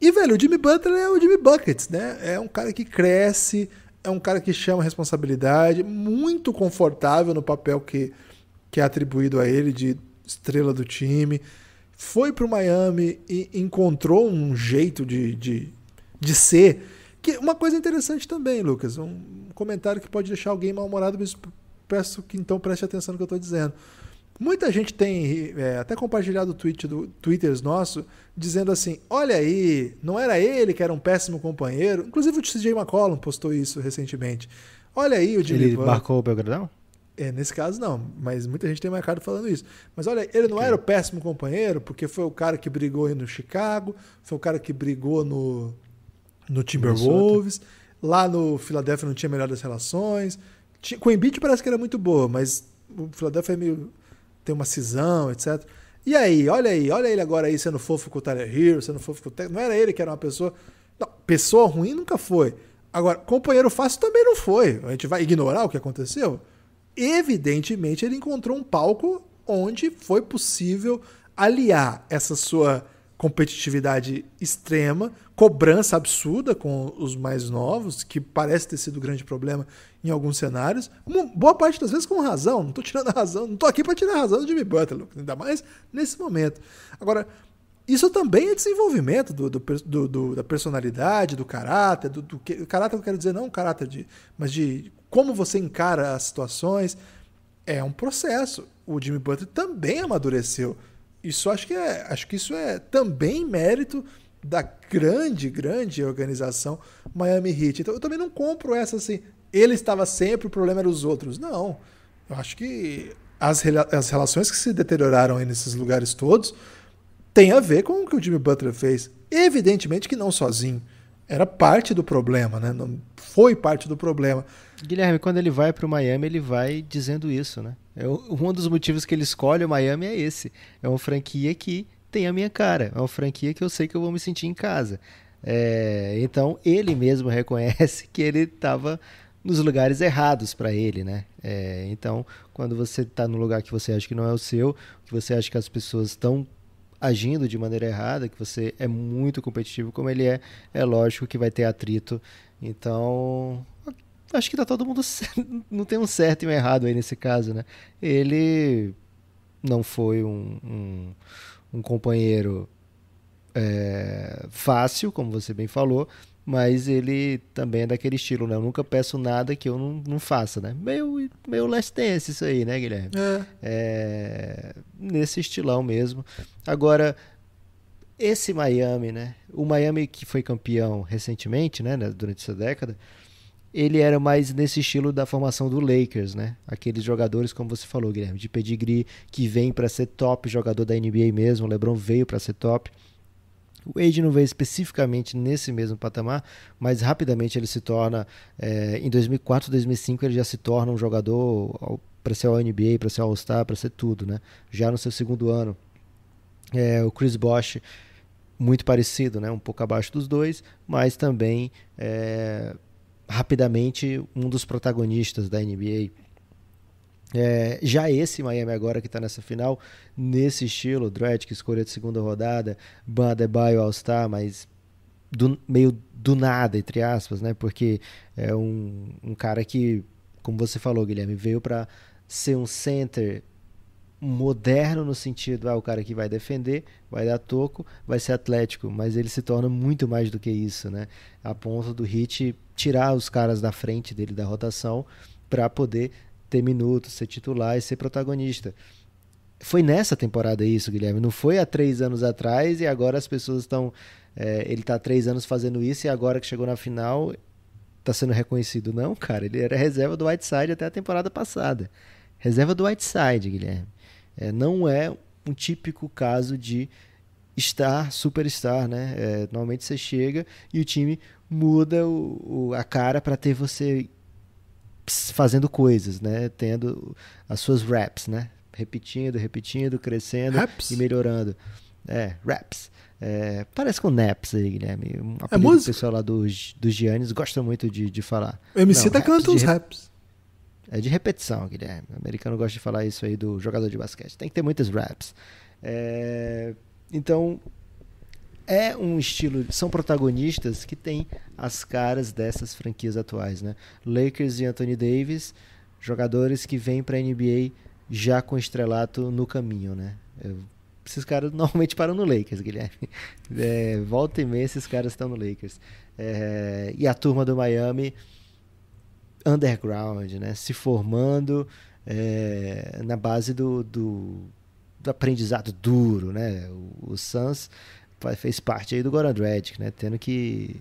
E, velho, o Jimmy Butler é o Jimmy Buckets, né? É um cara que cresce, é um cara que chama responsabilidade, muito confortável no papel que é atribuído a ele de estrela do time. Foi pro Miami e encontrou um jeito de ser. Que, uma coisa interessante também, Lucas, um comentário que pode deixar alguém mal-humorado, mas peço que então preste atenção no que eu estou dizendo. Muita gente tem até compartilhado Twitters nosso, dizendo assim, olha aí, não era ele que era um péssimo companheiro. Inclusive o CJ McCollum postou isso recentemente. Olha aí o Jimmy Ele Butler. marcou o Belgradão? Nesse caso não, mas muita gente tem marcado falando isso. Mas olha, ele não era o péssimo companheiro, porque foi o cara que brigou no Chicago, foi o cara que brigou no Timberwolves, lá no Philadelphia não tinha melhores relações. Com o Embiid parece que era muito boa, mas o Philadelphia é meio... tem uma cisão, etc. E aí, olha ele agora aí sendo fofo com o Tyler Hero, sendo fofo com o técnico. Não era ele que era uma pessoa... Não, pessoa ruim nunca foi. Agora, companheiro fácil também não foi. A gente vai ignorar o que aconteceu? Evidentemente, ele encontrou um palco onde foi possível aliar essa sua competitividade extrema, cobrança absurda com os mais novos, que parece ter sido um grande problema em alguns cenários, boa parte das vezes com razão, não estou tirando a razão, não estou aqui para tirar a razão do Jimmy Butler, ainda mais nesse momento. Agora, isso também é desenvolvimento da personalidade, do caráter, do caráter eu quero dizer não caráter mas de como você encara as situações. É um processo. O Jimmy Butler também amadureceu. Isso acho que isso é também mérito da grande organização Miami Heat. Então eu também não compro essa assim, ele estava sempre, o problema era os outros. Não. Eu acho que as relações que se deterioraram aí nesses lugares todos tem a ver com o que o Jimmy Butler fez. Evidentemente que não sozinho. Era parte do problema, né? Não foi parte do problema. Guilherme, quando ele vai para o Miami, ele vai dizendo isso, né? Um dos motivos que ele escolhe o Miami é esse. É uma franquia que tem a minha cara. É uma franquia que eu sei que eu vou me sentir em casa. Então, ele mesmo reconhece que ele estava nos lugares errados para ele, né? Então, quando você está num lugar que você acha que não é o seu, que você acha que as pessoas estão agindo de maneira errada, que você é muito competitivo como ele é lógico que vai ter atrito. Então, acho que tá todo mundo não tem um certo e um errado aí nesse caso, né? Ele não foi um companheiro fácil, como você bem falou, mas ele também é daquele estilo, né? Eu nunca peço nada que eu não faça, né? Meio Last Dance isso aí, né, Guilherme? Nesse estilão mesmo. Agora, esse Miami, né? O Miami que foi campeão recentemente, né? Durante essa década, ele era mais nesse estilo da formação do Lakers, né? Aqueles jogadores, como você falou, Guilherme, de pedigree, que vem para ser top jogador da NBA mesmo. O LeBron veio para ser top. O Wade não veio especificamente nesse mesmo patamar, mas rapidamente ele se torna, em 2004, 2005, ele já se torna um jogador para ser All-NBA, para ser All-Star, para ser tudo, né? Já no seu segundo ano. O Chris Bosh, muito parecido, né? Um pouco abaixo dos dois, mas também rapidamente um dos protagonistas da NBA. Já esse Miami agora que está nessa final, nesse estilo, Dragic, escolha de segunda rodada, Bam Adebayo All-Star, mas meio do nada, entre aspas, né? Porque é um cara que, como você falou, Guilherme, veio para ser um center moderno no sentido, o cara que vai defender, vai dar toco, vai ser atlético, mas ele se torna muito mais do que isso, né? A ponto do Heat tirar os caras da frente dele da rotação para poder ter minutos, ser titular e ser protagonista. Foi nessa temporada isso, Guilherme. Não foi há 3 anos atrás e agora as pessoas estão... ele está há 3 anos fazendo isso e agora que chegou na final está sendo reconhecido. Não, cara, ele era reserva do Whiteside até a temporada passada. Reserva do Whiteside, Guilherme. Não é um típico caso de superstar, né? Normalmente você chega e o time muda a cara para ter você fazendo coisas, né? Tendo as suas raps, né? Repetindo, crescendo raps? E melhorando. Raps. Parece com naps aí, Guilherme. Um apelido que o pessoal lá dos Giannis gosta muito de falar. O MC tá cantando uns raps. É de repetição, Guilherme. O americano gosta de falar isso aí do jogador de basquete. Tem que ter muitas reps. Então, é um estilo... São protagonistas que têm as caras dessas franquias atuais, né? Lakers e Anthony Davis, jogadores que vêm para a NBA já com estrelato no caminho, né? Esses caras normalmente param no Lakers, Guilherme. Volta e meia esses caras estão no Lakers. E a turma do Miami... underground, né? Se formando na base do aprendizado duro, né? O Suns fez parte aí do Goran Dragic, né? Tendo que...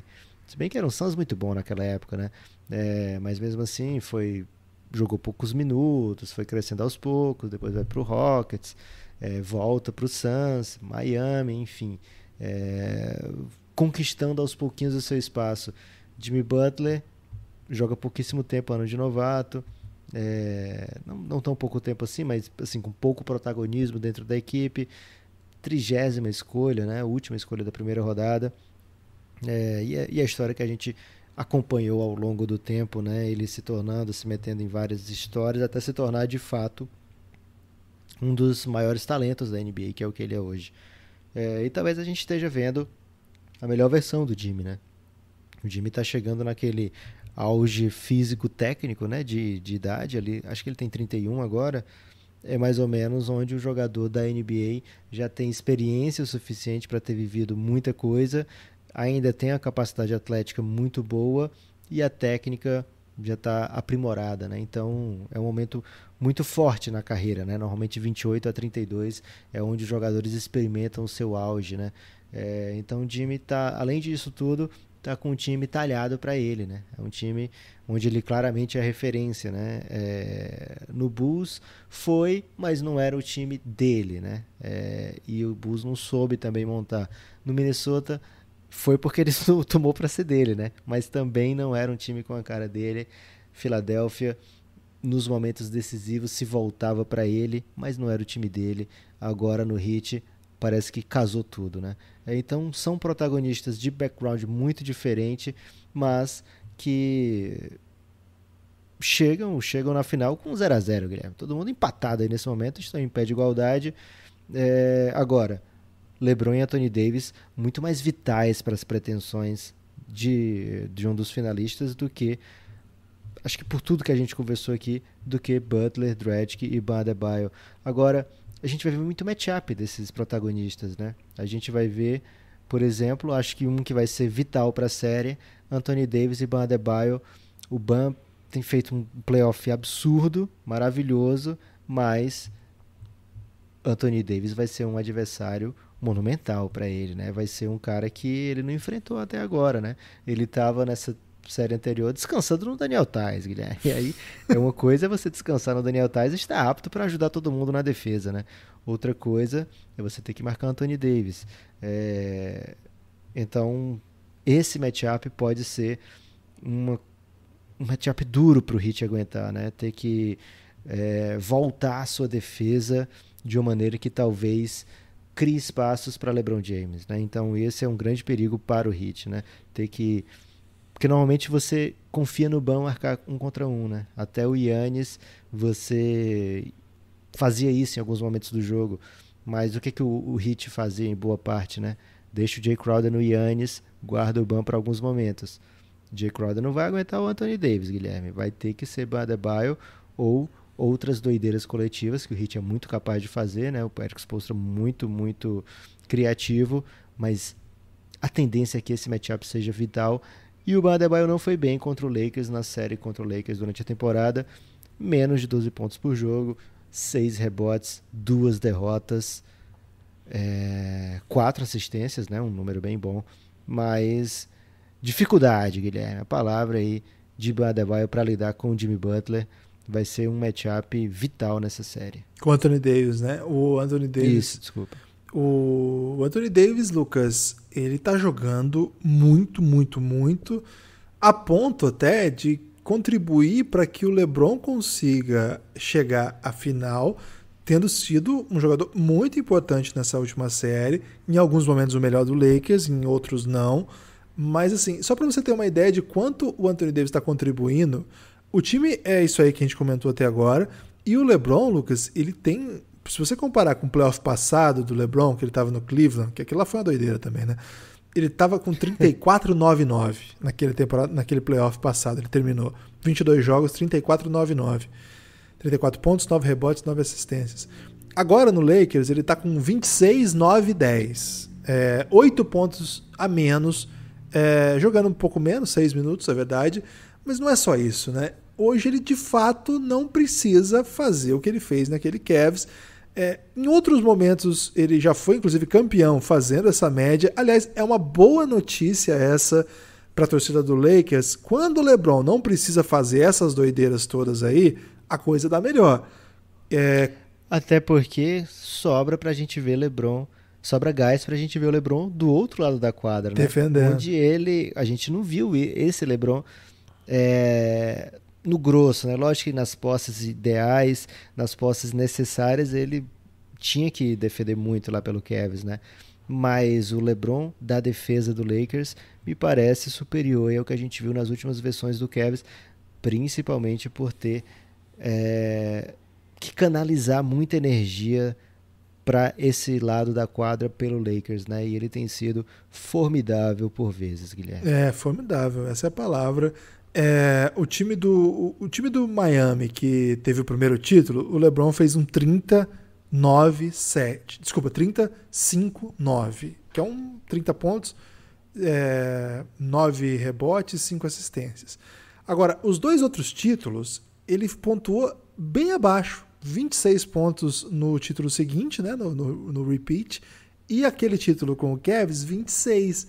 Se bem que era um Suns muito bom naquela época, né? Mas mesmo assim jogou poucos minutos, foi crescendo aos poucos, depois vai pro Rockets, volta pro Suns, Miami, enfim. Conquistando aos pouquinhos o seu espaço. Jimmy Butler joga pouquíssimo tempo, ano de novato, não tão pouco tempo assim, mas assim, com pouco protagonismo dentro da equipe, 30ª escolha, né, última escolha da primeira rodada, e a história que a gente acompanhou ao longo do tempo, né, ele se metendo em várias histórias, até se tornar de fato um dos maiores talentos da NBA, que é o que ele é hoje. E talvez a gente esteja vendo a melhor versão do Jimmy, né? O Jimmy está chegando naquele auge físico-técnico, né, de idade, ali, acho que ele tem 31 agora, é mais ou menos onde o jogador da NBA já tem experiência o suficiente para ter vivido muita coisa, ainda tem a capacidade atlética muito boa e a técnica já está aprimorada, né? Então é um momento muito forte na carreira, né? Normalmente 28 a 32 é onde os jogadores experimentam o seu auge, né? Então o Jimmy tá, além disso tudo, tá com um time talhado para ele, né? É um time onde ele claramente é referência, né? No Bulls foi, mas não era o time dele, né? E o Bulls não soube também montar. No Minnesota foi porque ele tomou para ser dele, né? Mas também não era um time com a cara dele. Filadélfia, nos momentos decisivos, se voltava para ele, mas não era o time dele. Agora no Heat parece que casou tudo, né? Então são protagonistas de background muito diferente, mas que chegam na final com 0-0, Guilherme. Todo mundo empatado aí nesse momento, estão em pé de igualdade. Agora, LeBron e Anthony Davis muito mais vitais para as pretensões de um dos finalistas do que, acho que por tudo que a gente conversou aqui, do que Butler, Dragic e Bam Adebayo. Agora, a gente vai ver muito matchup desses protagonistas, né? A gente vai ver, por exemplo, acho que um que vai ser vital para a série, Anthony Davis e Bam Adebayo. O Bam tem feito um playoff absurdo, maravilhoso, mas Anthony Davis vai ser um adversário monumental para ele, né? Vai ser um cara que ele não enfrentou até agora, né? Ele estava nessa série anterior descansando no Daniel Theis, Guilherme. E aí, uma coisa é você descansar no Daniel Theis e estar apto para ajudar todo mundo na defesa, né? Outra coisa é você ter que marcar Anthony Davis. Então, esse matchup pode ser um matchup duro para o Heat aguentar, né? Ter que voltar a sua defesa de uma maneira que talvez crie espaços para LeBron James, né? Então, esse é um grande perigo para o Heat, né? Porque normalmente você confia no Bam marcar 1 contra 1, né? Até o Giannis você fazia isso em alguns momentos do jogo, mas o que o Heat fazia em boa parte, né? Deixa o Jay Crowder no Giannis, guarda o Bam para alguns momentos. Jay Crowder não vai aguentar o Anthony Davis, Guilherme. Vai ter que ser Bam Adebayo ou outras doideiras coletivas que o Heat é muito capaz de fazer, né? O Eric Spoelstra muito, muito criativo, mas a tendência é que esse matchup seja vital. E o Bam Adebayo não foi bem contra o Lakers na série contra o Lakers durante a temporada. Menos de 12 pontos por jogo, 6 rebotes, 2 derrotas, 4 assistências, né? Um número bem bom. Mas dificuldade, Guilherme, a palavra aí de Bam Adebayo para lidar com o Jimmy Butler. Vai ser um matchup vital nessa série. Com o Anthony Davis, né? O Anthony Davis... Isso, desculpa. O Anthony Davis, Lucas, ele tá jogando muito, muito, muito, a ponto até de contribuir para que o LeBron consiga chegar à final, tendo sido um jogador muito importante nessa última série, em alguns momentos o melhor do Lakers, em outros não. Mas assim, só para você ter uma ideia de quanto o Anthony Davis está contribuindo, O time é isso aí que a gente comentou até agora. E o LeBron, Lucas, ele tem... Se você comparar com o playoff passado do LeBron, que ele estava no Cleveland, que aquilo lá foi uma doideira também, né? Ele estava com 34-9-9 naquele playoff passado. Ele terminou 22 jogos, 34-9-9. 34 pontos, 9 rebotes, 9 assistências. Agora no Lakers ele está com 26-9-10. 8 pontos a menos, jogando um pouco menos, 6 minutos, é verdade. Mas não é só isso, né? Hoje ele de fato não precisa fazer o que ele fez naquele Cavs. Em outros momentos ele já foi inclusive campeão fazendo essa média. Aliás, é uma boa notícia essa para a torcida do Lakers. Quando o LeBron não precisa fazer essas doideiras todas aí, a coisa dá melhor. Até porque sobra pra gente ver LeBron, sobra gás pra gente ver o LeBron do outro lado da quadra, né? Defendendo. Onde a gente não viu esse LeBron no grosso, né? Lógico que nas posses ideais, nas posses necessárias, ele tinha que defender muito lá pelo Cavs, né? Mas o LeBron da defesa do Lakers me parece superior ao que a gente viu nas últimas versões do Cavs, principalmente por ter que canalizar muita energia para esse lado da quadra pelo Lakers, né? E ele tem sido formidável por vezes, Guilherme. Formidável, essa é a palavra. O time do Miami, que teve o primeiro título, o LeBron fez um 30-9-7. Desculpa, 35-9, que é 30 pontos, 9 rebotes, 5 assistências. Agora, os dois outros títulos, ele pontuou bem abaixo. 26 pontos no título seguinte, né, no repeat, e aquele título com o Cavs, 26.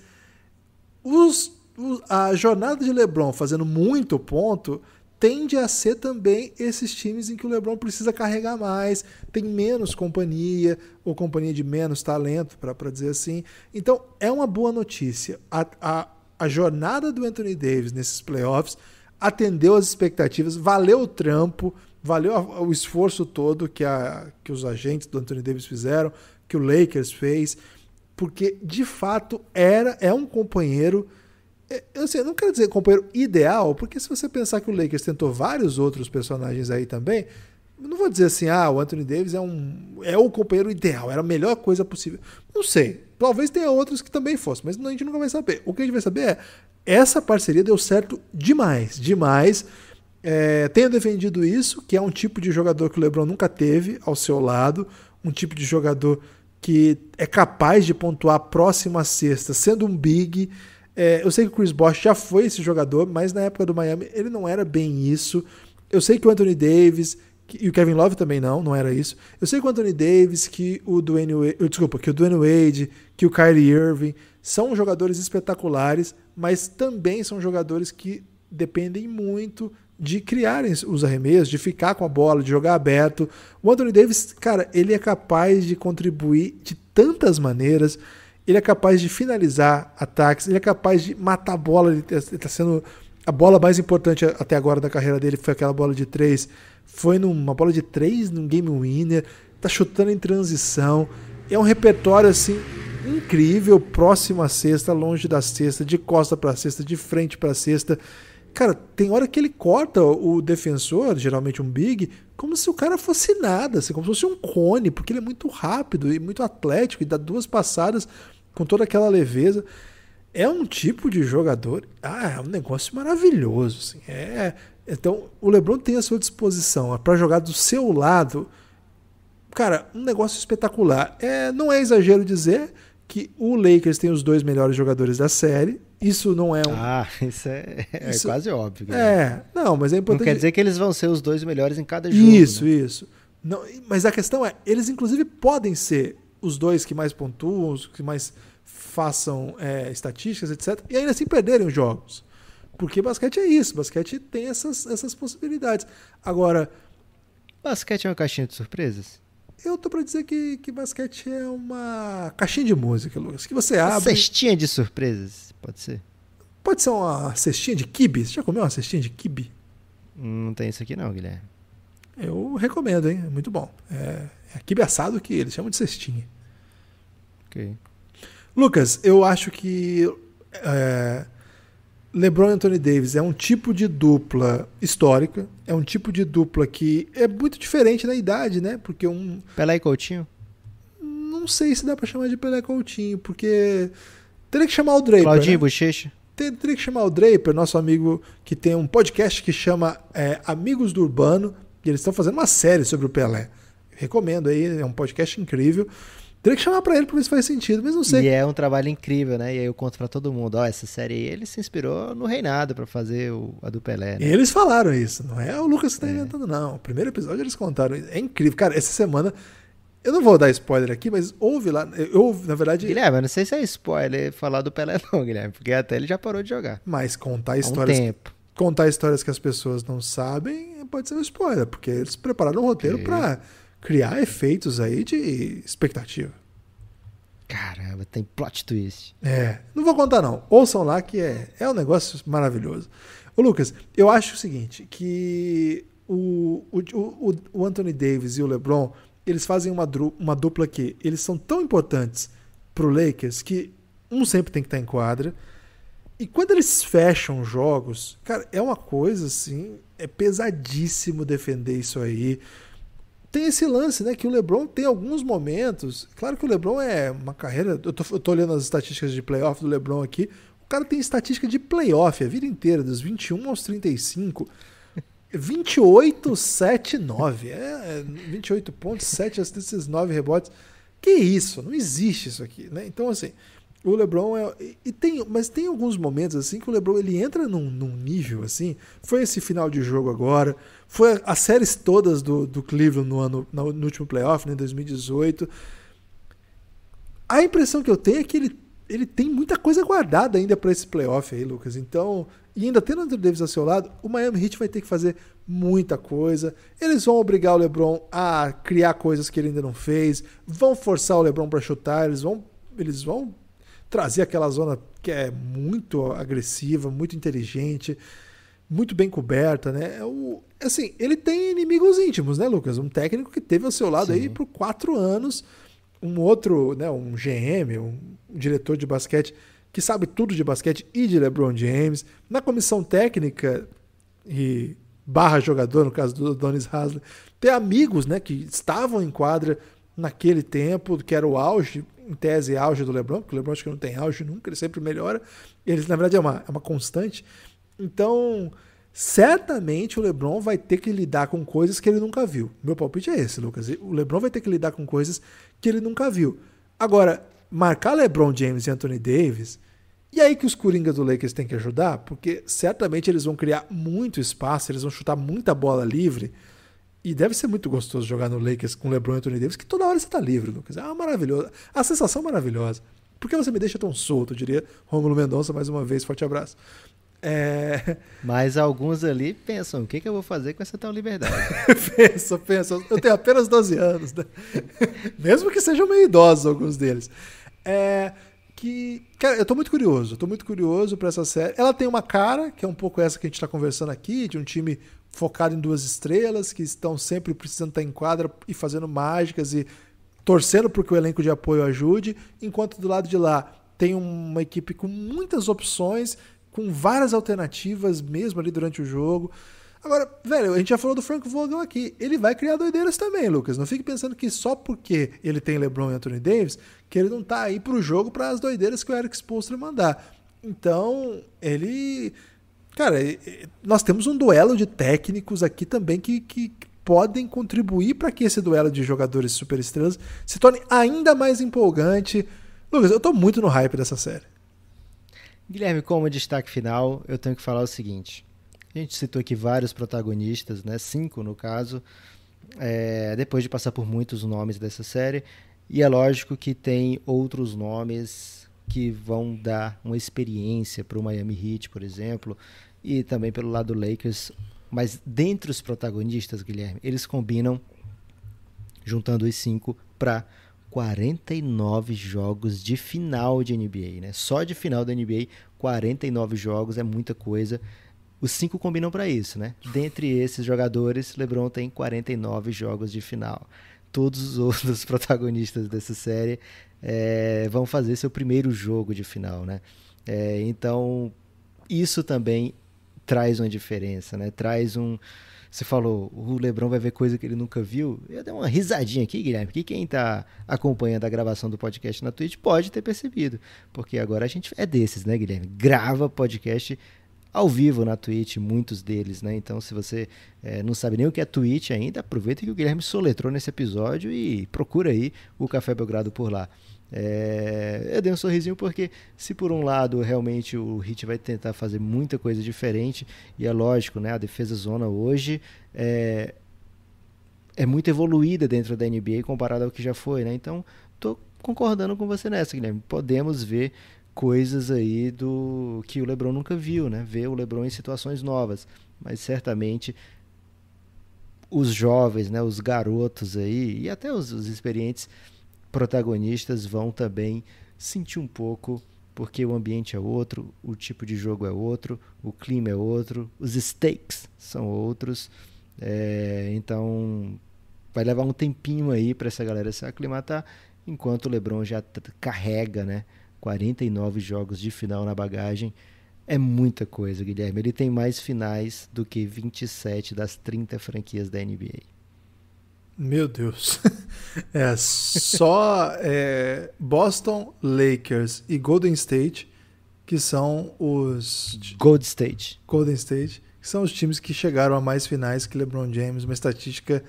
A jornada de LeBron fazendo muito ponto tende a ser também esses times em que o LeBron precisa carregar mais, tem menos companhia, ou companhia de menos talento, para dizer assim. Então, é uma boa notícia. A jornada do Anthony Davis nesses playoffs atendeu as expectativas, valeu o trampo, valeu o esforço todo que os agentes do Anthony Davis fizeram, que o Lakers fez, porque de fato é um companheiro. Eu não quero dizer companheiro ideal, porque se você pensar que o Lakers tentou vários outros personagens aí também, eu não vou dizer assim, o Anthony Davis é o companheiro ideal, era a melhor coisa possível. Não sei, talvez tenha outros que também fossem, mas a gente nunca vai saber. O que a gente vai saber essa parceria deu certo demais. Tenho defendido isso, que é um tipo de jogador que o LeBron nunca teve ao seu lado, um tipo de jogador que é capaz de pontuar próximo à cesta, sendo um big. Eu sei que o Chris Bosh já foi esse jogador, mas na época do Miami ele não era bem isso. Eu sei que o Anthony Davis e o Kevin Love também não era isso. Eu sei que o Anthony Davis, que o Dwayne Wade, que o Kyrie Irving são jogadores espetaculares, mas também são jogadores que dependem muito de criarem os arremessos, de ficar com a bola, de jogar aberto. O Anthony Davis, cara, ele é capaz de contribuir de tantas maneiras. Ele é capaz de finalizar ataques, ele é capaz de matar a bola. Ele está sendo a bola mais importante até agora da carreira dele, foi aquela bola de 3. Foi numa bola de 3 num game winner, tá chutando em transição. É um repertório assim incrível, próximo à cesta, longe da cesta, de costa para a cesta, de frente para a cesta. Cara, tem hora que ele corta o defensor, geralmente um big, como se o cara fosse nada, assim, como se fosse um cone, porque ele é muito rápido e muito atlético e dá 2 passadas com toda aquela leveza. É um tipo de jogador, é um negócio maravilhoso, assim. Então, o LeBron tem à sua disposição para jogar do seu lado, cara, um negócio espetacular. Não é exagero dizer que o Lakers tem os 2 melhores jogadores da série. Isso não é isso é quase óbvio. Não, mas é importante. Não quer dizer que eles vão ser os 2 melhores em cada jogo. Isso. Não, mas a questão eles inclusive podem ser os 2 que mais pontuam, os que mais façam estatísticas, etc. E ainda assim perderem os jogos. Porque basquete é isso. Basquete tem essas possibilidades. Agora... Basquete é uma caixinha de surpresas? Eu tô pra dizer que basquete é uma caixinha de música, Lucas. Que você abre... Uma cestinha de surpresas, pode ser? Pode ser uma cestinha de quibe. Você já comeu uma cestinha de quibe? Não tem isso aqui não, Guilherme. Eu recomendo, hein? É muito bom. É quibe assado que eles chamam de cestinha. Ok. Lucas, eu acho que LeBron e Anthony Davis é um tipo de dupla histórica, é um tipo de dupla que é muito diferente na idade, né? Porque Pelé e Coutinho? Não sei se dá pra chamar de Pelé e Coutinho, porque teria que chamar o Draper, Claudinho né? Bochecha? Teria que chamar o Draper, nosso amigo que tem um podcast que chama Amigos do Urbano, e eles estão fazendo uma série sobre o Pelé. Recomendo aí, é um podcast incrível. Teria que chamar pra ele pra ver se faz sentido, mas não sei. E é um trabalho incrível, né? E aí eu conto pra todo mundo, essa série aí, ele se inspirou no Reinado pra fazer a do Pelé, né? E eles falaram isso, não é o Lucas que tá inventando, não. O primeiro episódio eles contaram, é incrível. Cara, essa semana, eu não vou dar spoiler aqui, mas houve lá, na verdade... Guilherme, eu não sei se é spoiler falar do Pelé não, Guilherme, porque até ele já parou de jogar. Mas contar Há um histórias... tempo. Contar histórias que as pessoas não sabem pode ser um spoiler, porque eles prepararam um roteiro pra criar efeitos aí de expectativa. Caramba, tem plot twist. Não vou contar não. Ouçam lá que é um negócio maravilhoso. Ô Lucas, eu acho o seguinte, que o Anthony Davis e o LeBron, eles fazem uma dupla que eles são tão importantes pro Lakers que um sempre tem que estar em quadra. E quando eles fecham jogos, cara, é uma coisa assim, é pesadíssimo defender isso aí. Tem esse lance, né, que o LeBron tem alguns momentos. Claro que o LeBron é uma carreira... Eu tô olhando as estatísticas de playoff do LeBron aqui. O cara tem estatística de playoff a vida inteira, dos 21 aos 35. 28, 7, 9. 28 pontos, 7 assistências, 9 rebotes. Que isso? Não existe isso aqui, né? Então, assim, o LeBron mas tem alguns momentos assim que o LeBron ele entra num nível assim. Foi esse final de jogo agora, foi as séries todas do Cleveland no último playoff, né, em 2018. A impressão que eu tenho é que ele tem muita coisa guardada ainda para esse playoff aí, Lucas. Então, e ainda tendo o Anthony Davis ao seu lado, o Miami Heat vai ter que fazer muita coisa. Eles vão obrigar o LeBron a criar coisas que ele ainda não fez, vão forçar o LeBron para chutar, eles vão trazer aquela zona que é muito agressiva, muito inteligente, muito bem coberta, né? Assim, ele tem inimigos íntimos, né, Lucas? Um técnico que teve ao seu lado aí por 4 anos, um outro, né, um GM, um diretor de basquete que sabe tudo de basquete e de LeBron James, na comissão técnica e / jogador, no caso do Udonis Haslem, ter amigos, né, que estavam em quadra naquele tempo, que era o auge, em tese, auge do LeBron, porque o LeBron acho que não tem auge nunca, ele sempre melhora. Ele, na verdade, é uma constante. Então, certamente o LeBron vai ter que lidar com coisas que ele nunca viu. Meu palpite é esse, Lucas. O LeBron vai ter que lidar com coisas que ele nunca viu. Agora, marcar LeBron James e Anthony Davis, e aí que os coringas do Lakers têm que ajudar, porque certamente eles vão criar muito espaço, eles vão chutar muita bola livre. E deve ser muito gostoso jogar no Lakers com LeBron e Anthony Davis, que toda hora você tá livre, Lucas. Maravilhoso. A sensação é maravilhosa. Por que você me deixa tão solto, diria Rômulo Mendonça, mais uma vez. Forte abraço. Mas alguns ali pensam, o que eu vou fazer com essa tal liberdade? Pensa. Eu tenho apenas 12 anos, né? Mesmo que sejam meio idosos alguns deles. Cara, eu tô muito curioso pra essa série. Ela tem uma cara, que é um pouco essa que a gente tá conversando aqui, de um time focado em 2 estrelas, que estão sempre precisando estar em quadra e fazendo mágicas e torcendo para que o elenco de apoio ajude, enquanto do lado de lá tem uma equipe com muitas opções, com várias alternativas mesmo ali durante o jogo. Agora, velho, a gente já falou do Frank Vogel aqui, ele vai criar doideiras também, Lucas. Não fique pensando que só porque ele tem LeBron e Anthony Davis, que ele não tá aí pro jogo para as doideiras que o Eric Spoelstra mandar. Então, cara, nós temos um duelo de técnicos aqui também que podem contribuir para que esse duelo de jogadores superestrelas se torne ainda mais empolgante. Lucas, eu tô muito no hype dessa série. Guilherme, como destaque final, eu tenho que falar o seguinte. A gente citou aqui vários protagonistas, né? 5 no caso, depois de passar por muitos nomes dessa série. E é lógico que tem outros nomes que vão dar uma experiência para o Miami Heat, por exemplo, e também pelo lado do Lakers. Mas dentre os protagonistas, Guilherme, eles combinam, juntando os 5, para 49 jogos de final de NBA, né? Só de final da NBA, 49 jogos é muita coisa. Os 5 combinam para isso, né? Dentre esses jogadores, LeBron tem 49 jogos de final. Todos os outros protagonistas dessa série vão fazer seu primeiro jogo de final, né? Então, isso também traz uma diferença, né? Traz um... Você falou, o LeBron vai ver coisa que ele nunca viu. Eu dei uma risadinha aqui, Guilherme, que quem está acompanhando a gravação do podcast na Twitch pode ter percebido. Porque agora a gente é desses, né, Guilherme? Grava podcast ao vivo na Twitch, muitos deles, né? Então, se você não sabe nem o que é Twitch ainda, aproveita que o Guilherme soletrou nesse episódio e procura aí o Café Belgrado por lá. Eu dei um sorrisinho porque se por um lado realmente o Heat vai tentar fazer muita coisa diferente, e é lógico, né, a defesa zona hoje é muito evoluída dentro da NBA comparado ao que já foi, né? Então tô concordando com você nessa, Guilherme. Podemos ver coisas aí do que o LeBron nunca viu, né? Ver o LeBron em situações novas, mas certamente os jovens, né, os garotos aí e até os experientes protagonistas vão também sentir um pouco, porque o ambiente é outro, o tipo de jogo é outro, o clima é outro, os stakes são outros, então vai levar um tempinho aí para essa galera se aclimatar, enquanto o LeBron já carrega, né, 49 jogos de final na bagagem. É muita coisa, Guilherme. Ele tem mais finais do que 27 das 30 franquias da NBA. Meu Deus. Só Boston, Lakers e Golden State, que são os... Golden State, que são os times que chegaram a mais finais que LeBron James. Uma estatística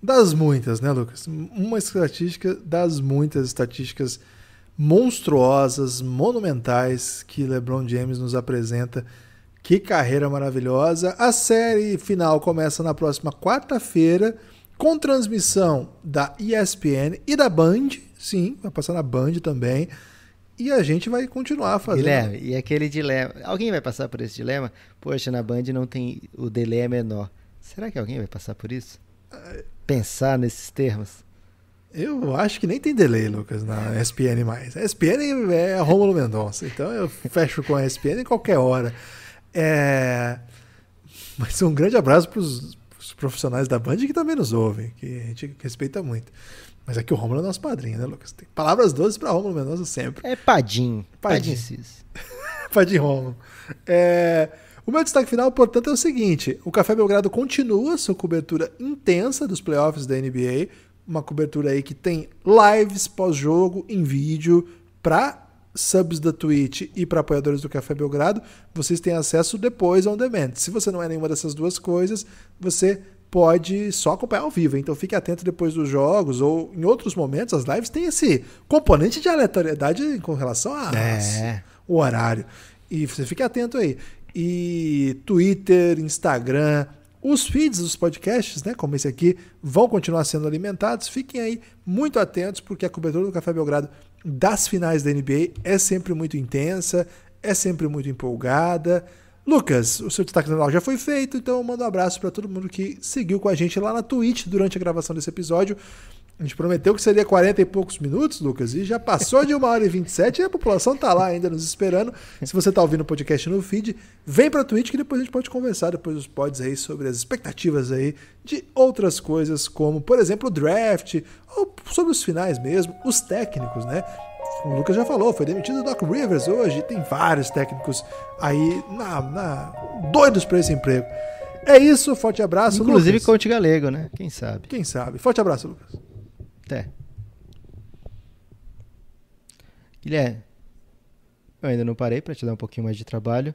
das muitas, né, Lucas? Uma estatística das muitas estatísticas monstruosas, monumentais que LeBron James nos apresenta. Que carreira maravilhosa. A série final começa na próxima quarta-feira, com transmissão da ESPN e da Band. Sim, vai passar na Band também. E a gente vai continuar fazendo. Guilherme, e aquele dilema. Alguém vai passar por esse dilema? Poxa, na Band não tem. O delay é menor. Será que alguém vai passar por isso? Pensar nesses termos? Eu acho que nem tem delay, Lucas, na ESPN mais. A ESPN é Rômulo Mendonça. Então eu fecho com a ESPN em qualquer hora. Mas um grande abraço para os profissionais da Band que também nos ouvem, que a gente respeita muito. Mas aqui o Rômulo é nosso padrinho, né, Lucas? Tem palavras doces para Rômulo Mendonça sempre. É Padim Cis. Padim Rômulo. O meu destaque final, portanto, é o seguinte: o Café Belgrado continua sua cobertura intensa dos playoffs da NBA, uma cobertura aí que tem lives pós-jogo em vídeo para subs da Twitch e para apoiadores do Café Belgrado. Vocês têm acesso depois on demand. Se você não é nenhuma dessas duas coisas, você pode só acompanhar ao vivo. Então fique atento depois dos jogos ou em outros momentos. As lives têm esse componente de aleatoriedade com relação ao horário. E você fique atento aí. E Twitter, Instagram, os feeds dos podcasts, né, como esse aqui, vão continuar sendo alimentados. Fiquem aí muito atentos, porque a cobertura do Café Belgrado das finais da NBA é sempre muito intensa, é sempre muito empolgada. Lucas, o seu destaque final já foi feito, então eu mando um abraço para todo mundo que seguiu com a gente lá na Twitch durante a gravação desse episódio. A gente prometeu que seria 40 e poucos minutos, Lucas, e já passou de 1h27 e a população tá lá ainda nos esperando. Se você tá ouvindo o podcast no feed, vem pra Twitch que depois a gente pode conversar depois dos pods aí sobre as expectativas aí de outras coisas, como, por exemplo, o draft, ou sobre os finais mesmo, os técnicos, né? O Lucas já falou, foi demitido o Doc Rivers hoje, tem vários técnicos aí doidos pra esse emprego. É isso, forte abraço, inclusive Lucas. coach galego, né? Quem sabe? Quem sabe. Forte abraço, Lucas. Até. Guilherme, eu ainda não parei para te dar um pouquinho mais de trabalho.